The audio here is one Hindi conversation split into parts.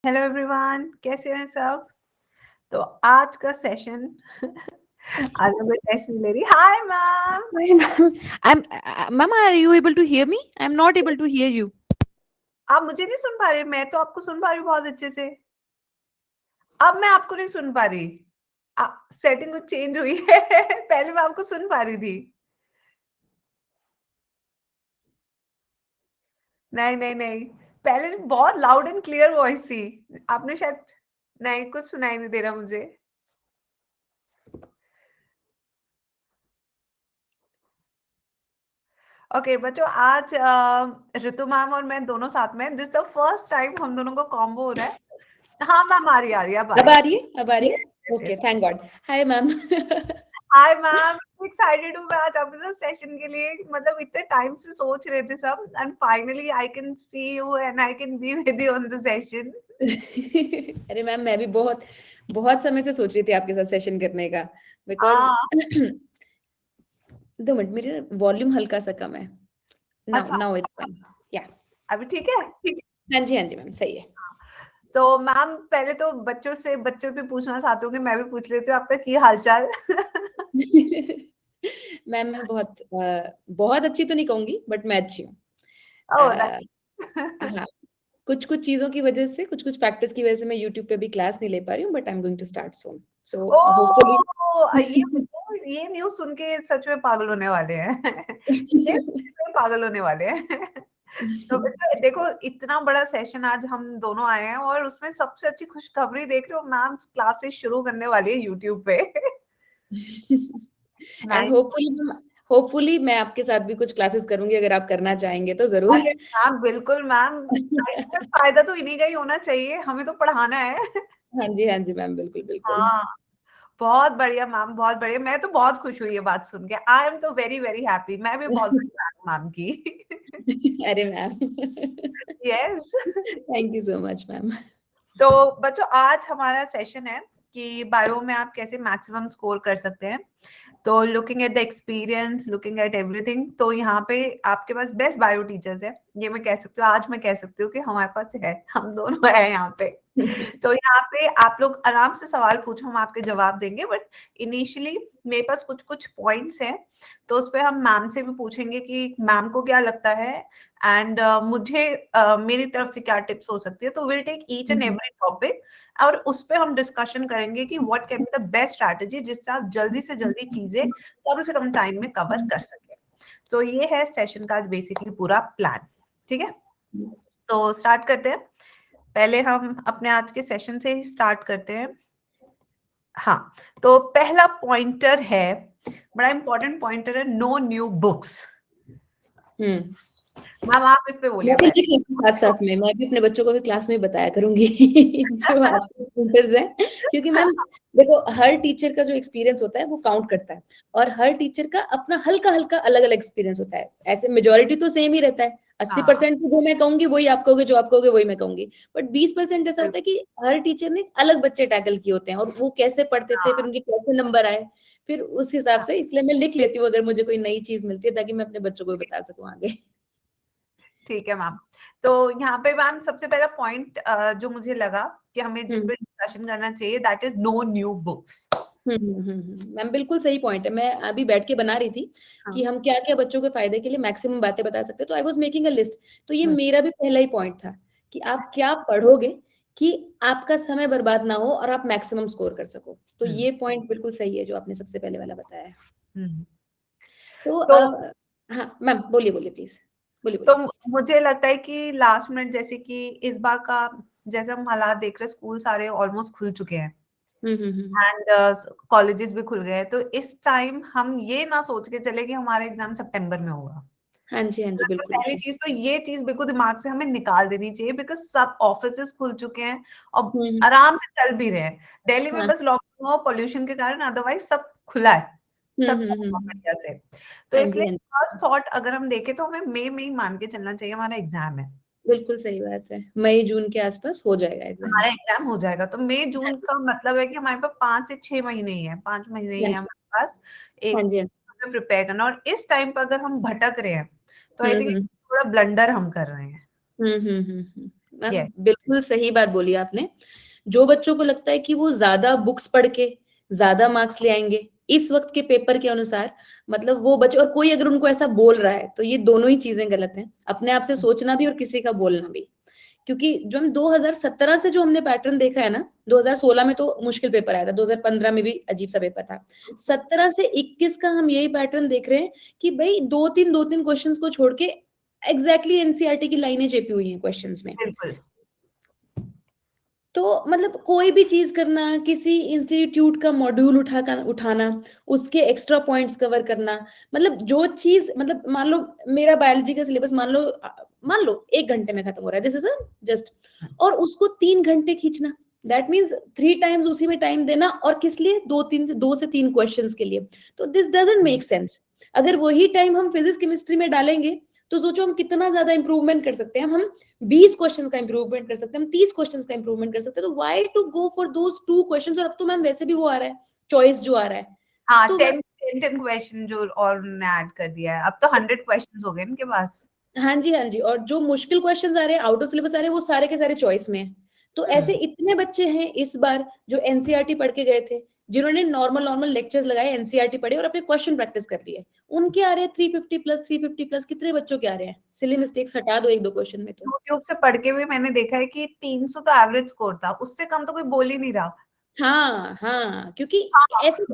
हेलो एवरीवन, कैसे हैं सब? तो आज का सेशन आज मैं टेस्ट ले रही। Hi ma'am. Hi, ma'am. Mama, are you able to hear me? I'm not able to hear you. आप मुझे नहीं सुन पा रहे? मैं तो आपको सुन पा रही हूँ बहुत अच्छे से। अब मैं आपको नहीं सुन पा रही। सेटिंग कुछ चेंज हुई है। पहले मैं आपको सुन पा रही थी। नहीं नहीं नहीं, पहले बहुत लाउड एंड क्लियर वॉइस थी। आपने शायद नहीं, कुछ सुनाई नहीं दे रहा मुझे। ओके बच्चों, आज ऋतु मैम और मैं दोनों साथ में। दिस द फर्स्ट टाइम हम दोनों को कॉम्बो हो रहा है। हाँ मैम, आ रही है, अब आ अब रही आ है। रही है? अब आ रही है? Yes Okay, yes. thank God. Hi, ma'am. Hi ma'am, excited हूँ मैं आज आपके साथ सेशन के लिए। मतलब इतने टाइम से सोच रहे थे सब, and finally I can see you and I can be with you on the session. अरे मैम, मैं भी बहुत बहुत समय से सोच रही थी आपके साथ सेशन करने का, बिकॉज हाँ। 2 मिनट, मेरे वॉल्यूम हल्का सा कम है। नाउ अच्छा, नाउ इट्स फाइन। या अभी ठीक है? हाँ जी मैम, सही है। तो मैम पहले तो बच्चों पे पूछना चाहती हूँ कि मैं भी पूछ लेती हूँ आपका की हालचाल। मैम, मैं बहुत अच्छी तो नहीं कहूंगी, बट मैं अच्छी हूँ। ओह अ, हाँ, कुछ कुछ चीजों की वजह से, कुछ कुछ फैक्टर्स की वजह से मैं यूट्यूब पे भी क्लास नहीं ले पा रही हूँ, but I am going to start soon, so hopefully. Oh, ये न्यूज़ सुन के सच में पागल होने वाले हैं। ये सच में पागल होने वाले हैं। तो बच्चों देखो, इतना बड़ा सेशन आज हम दोनों आए हैं और उसमें सबसे अच्छी खुशखबरी देख रहे हो, मैम क्लासेस शुरू करने वाली है यूट्यूब पे। And nice. होपफुली मैं आपके साथ भी कुछ क्लासेस करूंगी, अगर आप करना चाहेंगे तो जरूर। अरे मैम, बिल्कुल मैम, फायदा तो इन्हीं का ही होना चाहिए, हमें तो पढ़ाना है। हाँ जी मैम, बिल्कुल बिल्कुल। हाँ, बहुत बढ़िया मैम, बहुत बढ़िया। मैं तो बहुत खुश हुई ये बात सुन के। आई एम तो वेरी वेरी हैप्पी। मैं भी बहुत बड़ी फैन हूँ मैम की। अरे ma'am, yes. Thank you so much ma'am. तो बच्चों, आज हमारा सेशन है कि बायो में आप कैसे मैक्सिमम स्कोर कर सकते हैं। तो looking at the experience, looking at everything, तो यहाँ पे आपके पास बेस्ट बायो टीचर्स है। ये मैं कह सकती हूँ, आज मैं कह सकती हूँ कि हमारे पास है, हम दोनों है यहाँ पे। तो यहाँ पे आप लोग आराम से सवाल पूछो, हम आपके जवाब देंगे। बट इनिशियली मेरे पास कुछ कुछ पॉइंट्स हैं, तो उस पर हम मैम से भी पूछेंगे कि मैम को क्या लगता है, एंड मुझे मेरी तरफ से क्या टिप्स हो सकती है। तो will take each and every topic और उस पर हम डिस्कशन करेंगे कि what can be the best strategy, जिससे आप जल्दी से जल्दी चीजें कम से कम टाइम में कवर कर सके। तो ये है सेशन का बेसिकली पूरा प्लान। ठीक है, तो स्टार्ट करते हैं। पहले हम अपने आज के सेशन से ही स्टार्ट करते हैं। हाँ, तो पहला पॉइंटर है, बड़ा इंपॉर्टेंट पॉइंटर है, नो न्यू बुक्स। हम्म मैम आप इस पे मैं बोलिए भी लिख पहले। लेती हूँ साथ साथ में, मैं भी अपने बच्चों को भी क्लास में बताया करूंगी जो आपके ट्यूटर्स हैं, क्योंकि मैम देखो, हर टीचर का जो एक्सपीरियंस होता है वो काउंट करता है, और हर टीचर का अपना हल्का हल्का अलग अलग एक्सपीरियंस होता है। ऐसे मेजोरिटी तो सेम ही रहता है, 80% जो मैं कहूंगी वही आप कहोगे, जो आप कहोगे वही मैं कहूंगी, बट 20% ऐसा होता है कि हर टीचर ने अलग बच्चे टैकल किए होते हैं, और वो कैसे पढ़ते थे, फिर उनके कैसे नंबर आए, फिर उस हिसाब से, इसलिए मैं लिख लेती हूँ अगर मुझे कोई नई चीज मिलती है, ताकि मैं अपने बच्चों को भी बता सकूं आगे। ठीक है मैम। तो यहाँ पे मैम सबसे पहला पॉइंट जो मुझे लगा कि हमें जिस पे डिस्कशन करना चाहिए, that is no new books. Ma'am बिल्कुल सही पॉइंट है। मैं अभी बैठ के बना रही थी कि हम क्या क्या बच्चों के फायदे के लिए मैक्सिमम बातें बता सकते हैं, तो I was making a list. तो ये मेरा भी पहला ही पॉइंट था कि आप क्या पढ़ोगे कि आपका समय बर्बाद ना हो और आप मैक्सिमम स्कोर कर सको। तो ये पॉइंट बिल्कुल सही है जो आपने सबसे पहले वाला बताया है। तो तो हाँ मैम, बोलिए बोलिए प्लीज, बोलिए तो बोलिए। मुझे लगता है कि लास्ट मिनट, जैसे कि इस बार का जैसे हम हालात देख रहे हैं, स्कूल सारे ऑलमोस्ट खुल चुके हैं हम्म। एंड कॉलेजेस भी खुल गए हैं। तो इस टाइम हम ये ना सोच के चले कि हमारा एग्जाम सितंबर में होगा। हाँ जी तो बिल्कुल। पहली चीज तो ये चीज बिल्कुल दिमाग से हमें निकाल देनी चाहिए, बिकॉज सब ऑफिसेस खुल चुके हैं और हम्म। आराम से चल भी रहे हैं। दिल्ली में हाँ। बस लॉकडाउन हुआ पॉल्यूशन के कारण, अदरवाइज सब खुला है, सब चल रहा है हम्म। बढ़िया से। तो हाँ जी इसलिए हाँ जी, फर्स्ट थॉट अगर हम देखें तो हमें मई में ही मान के चलना चाहिए हमारा एग्जाम है। बिल्कुल सही बात है, मई जून के आसपास हो जाएगा एग्जाम। हमारा एग्जाम हो जाएगा, तो मई जून का मतलब है कि हमारे पास 5 से 6 महीने ही है, 5 महीने ही हाँ है जी हमारे पास हाँ एक जी। प्रिपेयर करना। और इस टाइम पर अगर हम भटक रहे हैं तो आई थिंक हम्म। थोड़ा ब्लंडर हम कर रहे हैं। हम्म। Ma'am Yes. बिल्कुल सही बात बोली आपने। जो बच्चों को लगता है कि वो ज्यादा बुक्स पढ़ के ज्यादा मार्क्स ले आएंगे इस वक्त के पेपर के अनुसार, मतलब वो बच्चे, और कोई अगर उनको ऐसा बोल रहा है तो ये दोनों ही चीजें गलत हैं, अपने आप से सोचना भी और किसी का बोलना भी। क्योंकि जो हम 2017 से जो हमने पैटर्न देखा है ना, 2016 में तो मुश्किल पेपर आया था, 2015 में भी अजीब सा पेपर था, 17 से 21 का हम यही पैटर्न देख रहे हैं कि भाई दो तीन क्वेश्चंस को छोड़ के एग्जैक्टली एनसीईआरटी की लाइनें चेपी हुई हैं क्वेश्चंस में। बिल्कुल। तो मतलब कोई भी चीज करना, किसी इंस्टीट्यूट का मॉड्यूल उठाना, उसके एक्स्ट्रा पॉइंट्स कवर करना, मतलब जो चीज, मतलब मान लो मेरा बायोलॉजी का सिलेबस मान लो 1 घंटे में खत्म हो रहा है, दिस इज जस्ट, और उसको 3 घंटे खींचना, दैट मीन्स 3 टाइम्स उसी में टाइम देना, और किस लिए, 2 से 3 क्वेश्चंस के लिए। तो दिस डजंट मेक सेंस। अगर वही टाइम हम फिजिक्स केमिस्ट्री में डालेंगे तो सोचो हम कितना ज्यादा इंप्रूवमेंट कर सकते हैं। हम 20 क्वेश्चंस का इंप्रूवमेंट कर सकते हैं, हम 30 क्वेश्चंस का इंप्रूवमेंट कर सकते हैं। तो why to go for those 2 questions. और अब तो मैम वैसे भी वो आ रहा है, चॉइस जो आ रहा है, हाँ, तो 10 क्वेश्चन जो और उन्होंने ऐड कर दिया है, अब तो 100 क्वेश्चन हो गए इनके पास। हाँ जी हाँ जी, और जो मुश्किल क्वेश्चंस आ रहे हैं, आउट ऑफ सिलेबस आ रहे हैं, वो सारे के सारे चॉइस में है। तो ऐसे इतने बच्चे हैं इस बार जो एनसीईआरटी पढ़ के गए थे, जिन्होंने नॉर्मल नॉर्मल लेक्चर्स लगाए, एनसीईआरटी पढ़े और अपने क्वेश्चन प्रैक्टिस कर लिए, उनके आ रहे हैं 350 प्लस। कितने बच्चों के आ रहे हैं? सिली मिस्टेक्स हटा दो 1-2 क्वेश्चन में तो। यूट्यूब से पढ़ के भी मैंने देखा है कि 300 तो एवरेज स्कोर था, उससे कम तो कोई बोल ही नहीं रहा। हाँ हाँ, क्योंकि हाँ। ऐसे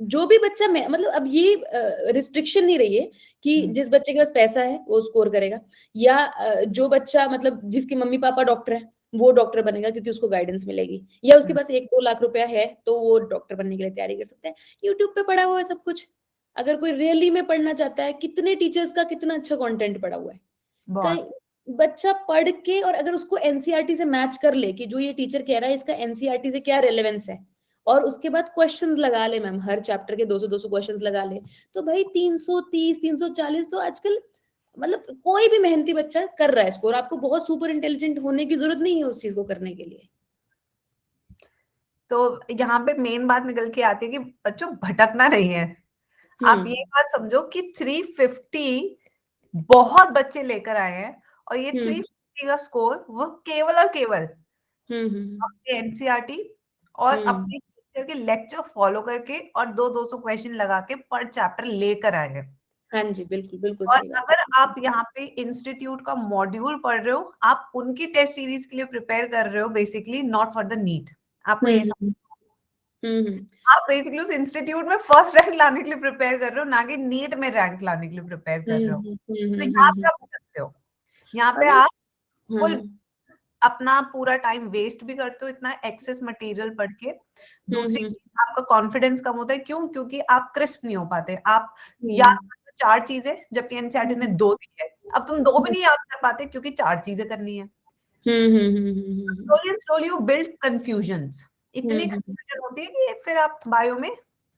जो भी बच्चा, मैं मतलब अब ये रिस्ट्रिक्शन नहीं रही है कि जिस बच्चे के पास पैसा है वो स्कोर करेगा, या जो बच्चा मतलब जिसके मम्मी पापा डॉक्टर है वो डॉक्टर बनेगा क्योंकि उसको गाइडेंस मिलेगी, या उसके पास 1-2 लाख रुपया है तो वो डॉक्टर बनने के लिए तैयारी कर सकता है। यूट्यूब पे पढ़ा हुआ है सब कुछ। अगर कोई रियली में पढ़ना चाहता है, कितने टीचर्स का कितना अच्छा कंटेंट पड़ा हुआ है। बहुत। कहीं बच्चा पढ़ के और अगर उसको एनसीईआरटी से मैच कर ले कि जो ये टीचर कह रहा है इसका एनसीईआरटी से क्या रेलेवेंस है, और उसके बाद क्वेश्चंस लगा ले मैम, हर चैप्टर के 200-200 क्वेश्चंस लगा ले, तो भाई 330 340 तो आजकल मतलब कोई भी मेहनती बच्चा कर रहा है स्कोर। आपको बहुत सुपर इंटेलिजेंट होने की जरूरत नहीं है उस चीज को करने के लिए। तो यहाँ पे मेन बात निकल के आती है कि बच्चों भटकना नहीं है। आप ये बात समझो कि 350 बहुत बच्चे लेकर आए हैं, और ये 350 का स्कोर वो केवल और केवल अपने एनसीईआरटी और अपने टीचर के लेक्चर फॉलो करके और 200 क्वेश्चन लगा के पर चैप्टर लेकर आए हैं। हाँ जी, बिल्कुल बिल्कुल और सही बात अगर आप यहाँ पे इंस्टीट्यूट का मॉड्यूल पढ़ रहे हो, आप उनकी टेस्ट सीरीज के लिए प्रिपेयर कर रहे हो, basically not for the NEET. आपको है। ये आप बेसिकली उस इंस्टीट्यूट में फर्स्ट रैंक लाने के लिए प्रिपेयर कर रहे हो, ना कि नीट में रैंक लाने के लिए प्रिपेयर कर रहे हो। तो यहाँ पे आप सकते हो, यहाँ पे अरे आप हाँ, फुल अपना पूरा टाइम वेस्ट भी करते हो इतना एक्सेस मटेरियल पढ़ के। दूसरी चीज, आपका कॉन्फिडेंस कम होता है। क्यों? क्योंकि आप क्रिस्प नहीं हो पाते। आप याद करते हो 4 चीजें, जबकि एनसीईआरटी ने 2 दी है। अब तुम 2 भी नहीं याद कर पाते क्योंकि 4 चीजें करनी है। Slowly you build confusions. इतनी कंफ्यूजन होती है कि फिर आप बायो में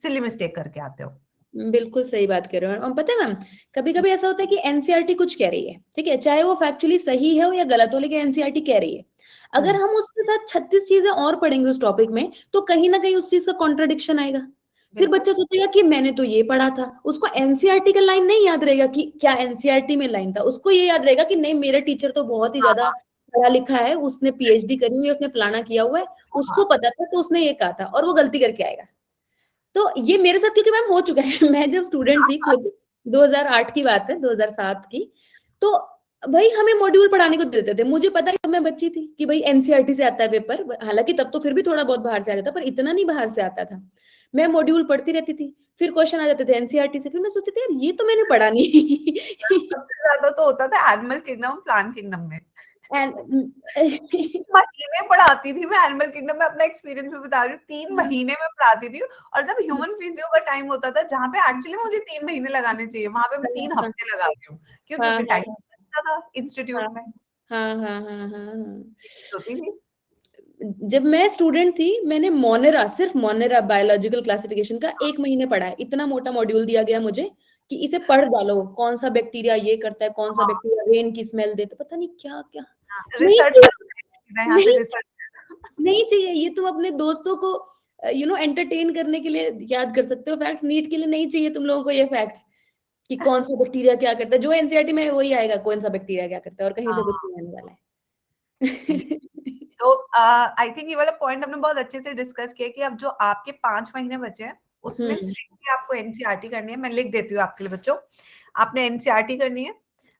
सिली मिस्टेक करके आते हो। बिल्कुल सही बात कर रहे हो। और पता है मैम, कभी कभी ऐसा होता है कि एनसीईआरटी कुछ कह रही है, ठीक है, चाहे वो फैक्चुअली सही है हो या गलत हो, लेकिन एनसीईआरटी कह रही है। अगर हम उसके साथ 36 चीजें और पढ़ेंगे उस टॉपिक में, तो कहीं ना कहीं उस चीज का कॉन्ट्रडिक्शन आएगा। फिर बिल्कुल। बच्चा सोचेगा कि मैंने तो ये पढ़ा था, उसको एनसीईआरटी का लाइन नहीं याद रहेगा कि क्या एनसीईआरटी में लाइन था, उसको ये याद रहेगा कि नहीं मेरा टीचर तो बहुत ही हाँ, ज्यादा हाँ, पढ़ा लिखा है, उसने पीएचडी करी हुई है, उसने फलाना किया हुआ है, उसको हाँ। पता था तो उसने ये कहा था, और वो गलती करके आएगा। तो ये मेरे साथ क्योंकि मैम हो चुका है मैं जब स्टूडेंट थी खुद, 2008 की बात है, 2007 की, तो भाई हमें मॉड्यूल पढ़ाने को देते थे। मुझे पता है तब मैं बच्ची थी कि भाई एनसीईआरटी से आता है पेपर, हालांकि तब तो फिर भी थोड़ा बहुत बाहर से आ जाता, पर इतना नहीं बाहर से आता था। मैं मॉड्यूल पढ़ती रहती थी, फिर क्वेश्चन आ जाते थे एनसीईआरटी से, फिर मैं सोचती थी यार ये तो मैंने पढ़ा नहीं। सबसे ज्यादा तो होता था एनिमल किंगडम, प्लांट किंगडम में। एंड महीने पढ़ाती थी मैं एनिमल किंगडम में, अपना एक्सपीरियंस भी बता रही हूँ। 3 महीने में पढ़ाती थी, और जब ह्यूमन फिजियो का टाइम होता था, जहाँ पे एक्चुअली मुझे 3 महीने लगाने चाहिए, वहां पे मैं 3 हफ्ते लगाती हूँ। क्यों? हाँ क्योंकि हाँ टाइम बचता था इंस्टीट्यूट हाँ में। हाँ हाँ हाँ हाँ हाँ। होती थी। जब मैं स्टूडेंट थी, मैंने मोनेरा, सिर्फ मोनेरा बायोलॉजिकल क्लासिफिकेशन का 1 महीने पढ़ा है। इतना मोटा मॉड्यूल दिया गया मुझे कि इसे पढ़ डालो, कौन सा बैक्टीरिया ये करता है, कौन सा हाँ, बैक्टीरिया रेन की स्मेल देता, पता नहीं क्या क्या। नहीं रिसर्च चाहिए, करना है, यहाँ से नहीं, रिसर्च। नहीं चाहिए। ये तुम अपने दोस्तों को एंटरटेन करने के लिए याद कर सकते हो फैक्ट्स, नीट के लिए नहीं चाहिए तुम लोगों को ये फैक्ट्स कि कौन सा बैक्टीरिया क्या करता है। जो एनसीईआरटी में है वही आएगा, कौन सा बैक्टीरिया क्या करता है, और कहीं से कुछ हाँ, नहीं आने वाला है। तो आई थिंक ये वाला पॉइंट हमने बहुत अच्छे से डिस्कस किया कि अब जो आपके 5 महीने बचे हैं उसमें स्ट्रिक्टली आपको एनसीईआरटी करनी है। मैं लिख देती हूँ आपके लिए बच्चों, आपने एनसीईआरटी करनी है।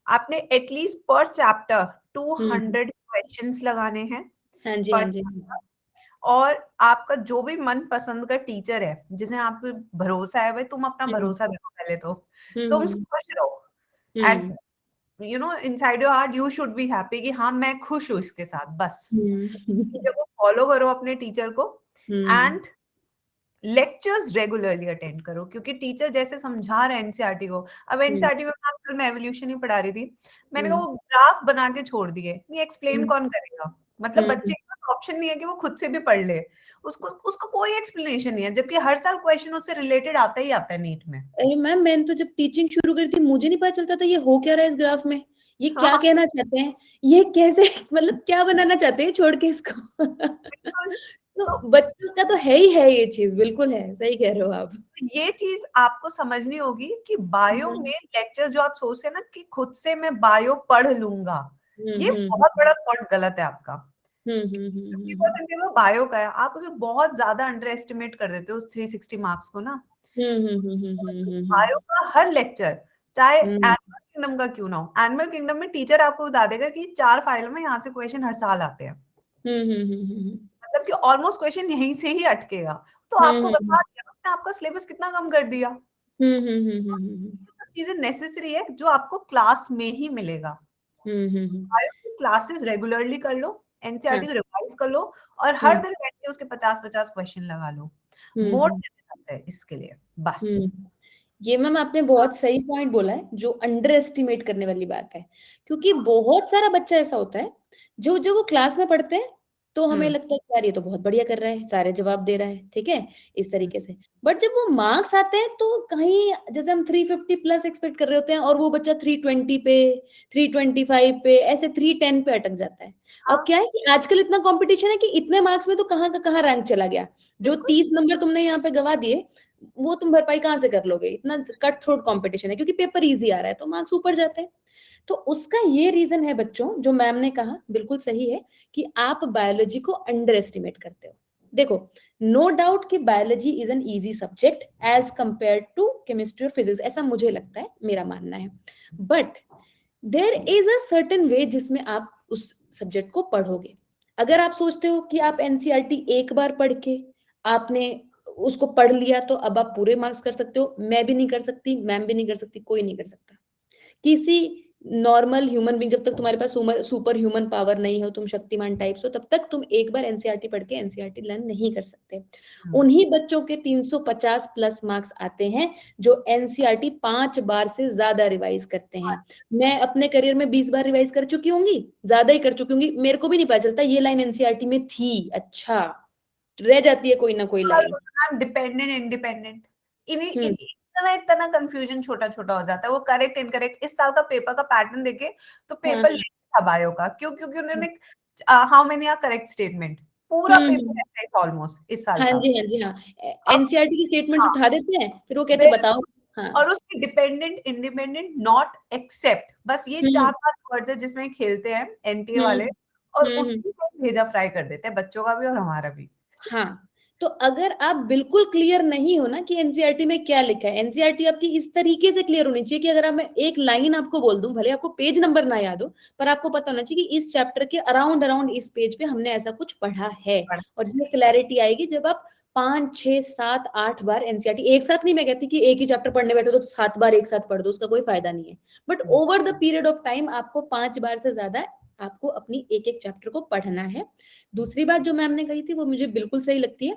आपने एटलीस्ट पर चैप्टर 200 क्वेश्चंस लगाने हैं हाँ जी, हाँ पर जी। और आपका जो भी मनपसंद का टीचर है जिसे आप पे भरोसा है, भाई तुम अपना भरोसा देखो पहले तो तुम खुश रहो and you know inside your heart you should be happy कि हाँ मैं खुश हूँ इसके साथ, बस जब वो फॉलो करो अपने टीचर को एंड लेक्चर्स रेगुलरली अटेंड करो, क्योंकि टीचर जैसे समझा रहे हैं एनसीईआरटी को। अब एनसीईआरटी में कल मैं एवोल्यूशन ही पढ़ा रही थी, मैंने कहा वो ग्राफ बना के छोड़ दिए, ये एक्सप्लेन कौन करेगा? मतलब बच्चे के पास ऑप्शन नहीं है कि वो खुद से भी पढ़ ले, उसको उसका कोई एक्सप्लेनेशन नहीं है, जबकि हर साल क्वेश्चन उससे रिलेटेड आता ही आता है नीट में। अरे मैम, मैंने तो जब टीचिंग शुरू करी थी मुझे नहीं पता चलता था ये हो क्या रहा है इस ग्राफ में, ये क्या कहना चाहते हैं, ये कैसे मतलब क्या बनाना चाहते हैं छोड़ के इसको। तो बच्चों का तो है ही है ये चीज, बिल्कुल है, सही कह रहे हो आप। ये चीज आपको समझनी होगी कि बायो में लेक्चर जो आप सोचते हैं ना कि खुद से मैं बायो पढ़ लूंगा, ये बहुत बड़ा थॉट गलत है आपका। 50% वो बायो का है, आप उसे बहुत ज्यादा अंडर एस्टिमेट कर देते हो उस 360 मार्क्स को ना। बायो का हर लेक्चर चाहे एनिमल किंगडम का क्यों ना हो, एनिमल किंगडम में टीचर आपको बता देगा कि 4 फाइल में यहाँ से क्वेश्चन हर साल आते हैं, मतलब कि ऑलमोस्ट क्वेश्चन यहीं से ही अटकेगा, तो आपको बता दिया उसने आपका सिलेबस कितना कम कर दिया। चीजें नेसेसरी है जो आपको क्लास में ही मिलेगा। क्लासेस रेगुलरली कर लो, एनसीईआरटी को रिवाइज कर लो और हर दिन बैठ के उसके 50-50 क्वेश्चन लगा लो। मोड देते हैं इसके लिए बस। ये मैम आपने बहुत सही पॉइंट बोला है, जो अंडर एस्टिमेट करने वाली बात है, क्योंकि बहुत सारा बच्चा ऐसा होता है जो जब वो क्लास में पढ़ते हैं तो हमें लगता है कि यार ये तो बहुत बढ़िया कर रहा है, सारे जवाब दे रहा है, ठीक है, इस तरीके से। बट जब वो मार्क्स आते हैं तो कहीं जैसे हम 350 प्लस एक्सपेक्ट कर रहे होते हैं और वो बच्चा 320 पे, 325 पे, ऐसे 310 पे अटक जाता है। अब क्या है कि आजकल इतना कंपटीशन है कि इतने मार्क्स में तो कहाँ का कहाँ रैंक चला गया, जो 30 नंबर तुमने यहाँ पे गवा दिए वो तुम भरपाई कहाँ से कर लोगे, इतना कट थ्रोट कंपटीशन है, क्योंकि पेपर इजी आ रहा है तो मार्क्स ऊपर जाते हैं। तो उसका ये रीजन है बच्चों, जो मैम ने कहा बिल्कुल सही है, कि आप बायोलॉजी को अंडर एस्टिमेट करते हो। देखो, नो डाउट कि biology is an easy subject as compare to chemistry और फिजिक्स, ऐसा मुझे लगता है, मेरा मानना है। But there is a certain way जिसमें आप उस सब्जेक्ट को पढ़ोगे। अगर आप सोचते हो कि आप एनसीईआरटी एक बार पढ़ के आपने उसको पढ़ लिया तो अब आप पूरे मार्क्स कर सकते हो, मैं भी नहीं कर सकती, मैम भी नहीं कर सकती, कोई नहीं कर सकता। किसी नॉर्मल ह्यूमन बीइंग, जब तक तुम्हारे पास सुपर ह्यूमन पावर नहीं हो, तुम शक्तिमान टाइप्स हो, तब तक तुम एक बार एनसीईआरटी पढ़ के एनसीईआरटी लर्न नहीं कर सकते। उन्हीं बच्चों के 350 प्लस मार्क्स आते हैं जो एनसीईआरटी 5 बार से ज्यादा रिवाइज करते हैं। मैं अपने करियर में 20 बार रिवाइज कर चुकी होंगी, ज्यादा ही कर चुकी होंगी, मेरे को भी नहीं पता चलता ये लाइन एनसीईआरटी में थी, अच्छा रह जाती है कोई ना कोई लाइन। डिपेंडेंट इंडिपेंडेंट इतना इतना कंफ्यूजन छोटा छोटा हो जाता है, वो करेक्ट इनकरेक्ट इस साल का पेपर का पैटर्न देखे तो पेपर था बायो का, क्यों? क्योंकि उन्होंने how many are correct statement, पूरा पेपर ऐसा ही ऑलमोस्ट इस साल हाँ का। जी, हाँ जी, हाँ, एनसीईआरटी की स्टेटमेंट्स उठा देते हैं, फिर वो कहते हैं बताओ। हाँ, और उसकी डिपेंडेंट इंडिपेंडेंट नॉट एक्सेप्ट, बस ये 4-5 वर्ड्स है जिसमें खेलते हैं एनटीए वाले, और उसी को भेजा फ्राई कर देते हैं बच्चों का भी और हमारा भी। हाँ, तो अगर आप बिल्कुल क्लियर नहीं हो ना कि एनसीईआरटी में क्या लिखा है, एनसीईआरटी आपकी इस तरीके से क्लियर होनी चाहिए कि अगर मैं एक लाइन आपको बोल दूं, भले आपको पेज नंबर ना याद हो, पर आपको पता होना चाहिए कि इस चैप्टर के अराउंड अराउंड इस पेज पे हमने ऐसा कुछ पढ़ा है। और ये क्लैरिटी आएगी जब आप 5, 6, 7, 8 बार एनसीईआरटी एक साथ, नहीं मैं कहती कि एक ही चैप्टर पढ़ने बैठो तो 7 बार एक साथ पढ़ दो, उसका कोई फायदा नहीं है। But over the period of time आपको 5 बार से ज्यादा आपको अपनी एक एक चैप्टर को पढ़ना है। दूसरी बात जो मैम ने कही थी वो मुझे बिल्कुल सही लगती है,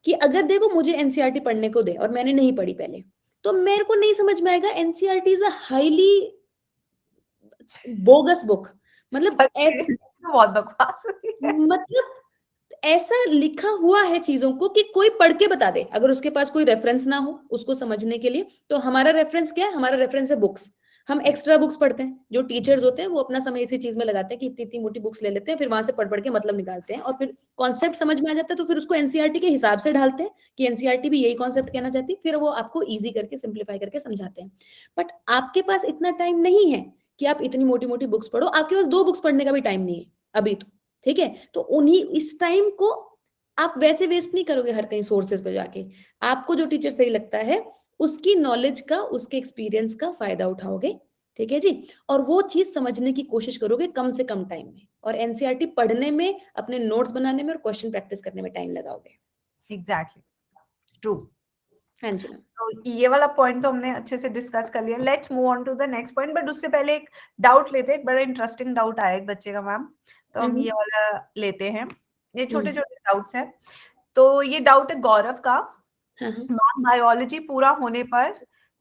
कि अगर देखो मुझे एनसीईआरटी पढ़ने को दे और मैंने नहीं पढ़ी पहले, तो मेरे को नहीं समझ में आएगा। NCERT is a highly bogus book, मतलब बहुत बकवास हुई है। मतलब ऐसा लिखा हुआ है चीजों को कि कोई पढ़ के बता दे, अगर उसके पास कोई रेफरेंस ना हो उसको समझने के लिए। तो हमारा रेफरेंस क्या है? हमारा रेफरेंस है बुक्स। हम एक्स्ट्रा बुक्स पढ़ते हैं, जो टीचर्स होते हैं वो अपना समय इसी चीज में लगाते हैं कि इतनी इतनी मोटी बुक्स ले लेते हैं, फिर वहां से पढ़ पढ़ के मतलब निकालते हैं, और फिर कॉन्सेप्ट समझ में आ जाता है तो फिर उसको एनसीईआरटी के हिसाब से ढालते हैं कि एनसीईआरटी भी यही कॉन्सेप्ट कहना चाहती है, फिर वो आपको ईजी करके सिंप्लीफाई करके समझाते हैं। बट आपके पास इतना टाइम नहीं है कि आप इतनी मोटी मोटी बुक्स पढ़ो, आपके पास 2 बुक्स पढ़ने का भी टाइम नहीं है। अभी तो, ठीक है। तो उन्हीं इस टाइम को आप वैसे वेस्ट नहीं करोगे हर कहीं सोर्सेज पे जाके, आपको जो टीचर सही लगता है उसकी नॉलेज का, उसके एक्सपीरियंस का फायदा उठाओगे, ठीक है जी। और वो चीज समझने की कोशिश करोगे कम से कम टाइम में, और एनसीईआरटी पढ़ने में, अपने नोट्स बनाने में और क्वेश्चन प्रैक्टिस करने में टाइम लगाओगे। Exactly, true. हाँ जी मैम। तो ये वाला पॉइंट तो हमने अच्छे से डिस्कस कर लिया। Let's move on to the next point, but उससे पहले एक डाउट लेते हैं। एक बड़ा इंटरेस्टिंग डाउट आया एक बच्चे का मैम, तो हम ये वाला लेते हैं। ये छोटे छोटे डाउट्स हैं। तो ये डाउट है गौरव का, मैम बायोलॉजी पूरा होने पर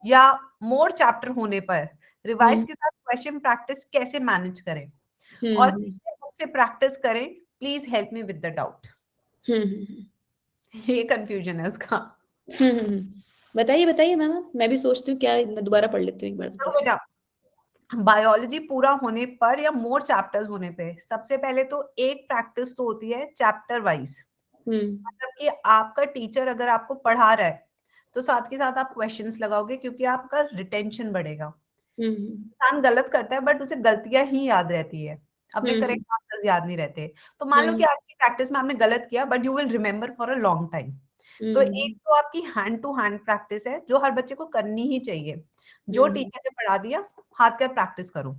या मोर चैप्टर होने पर रिवाइज के साथ क्वेश्चन प्रैक्टिस कैसे मैनेज करें और कितने वक्त से प्रैक्टिस करें, please help me with the doubt. ये कंफ्यूजन है उसका। बताइए बताइए मैम, मैं भी सोचती हूँ क्या, मैं दोबारा पढ़ लेती हूँ एक बार। तो बेटा, बायोलॉजी पूरा होने पर या मोर चैप्टर्स होने पे, सबसे पहले तो एक प्रैक्टिस तो होती है चैप्टर वाइज। मतलब कि आपका टीचर अगर आपको पढ़ा रहा है तो साथ के साथ आप क्वेश्चंस लगाओगे, क्योंकि आपका रिटेंशन बढ़ेगा। इंसान गलत करता है बट उसे गलतियां ही याद रहती है, अपने करेक्ट आंसर्स याद नहीं रहते। तो मान लो कि आज की प्रैक्टिस में आपने गलत किया, but you will remember for a long time. तो एक तो आपकी हैंड टू हैंड प्रैक्टिस है जो हर बच्चे को करनी ही चाहिए। जो टीचर ने पढ़ा दिया, हाथ का प्रैक्टिस करो।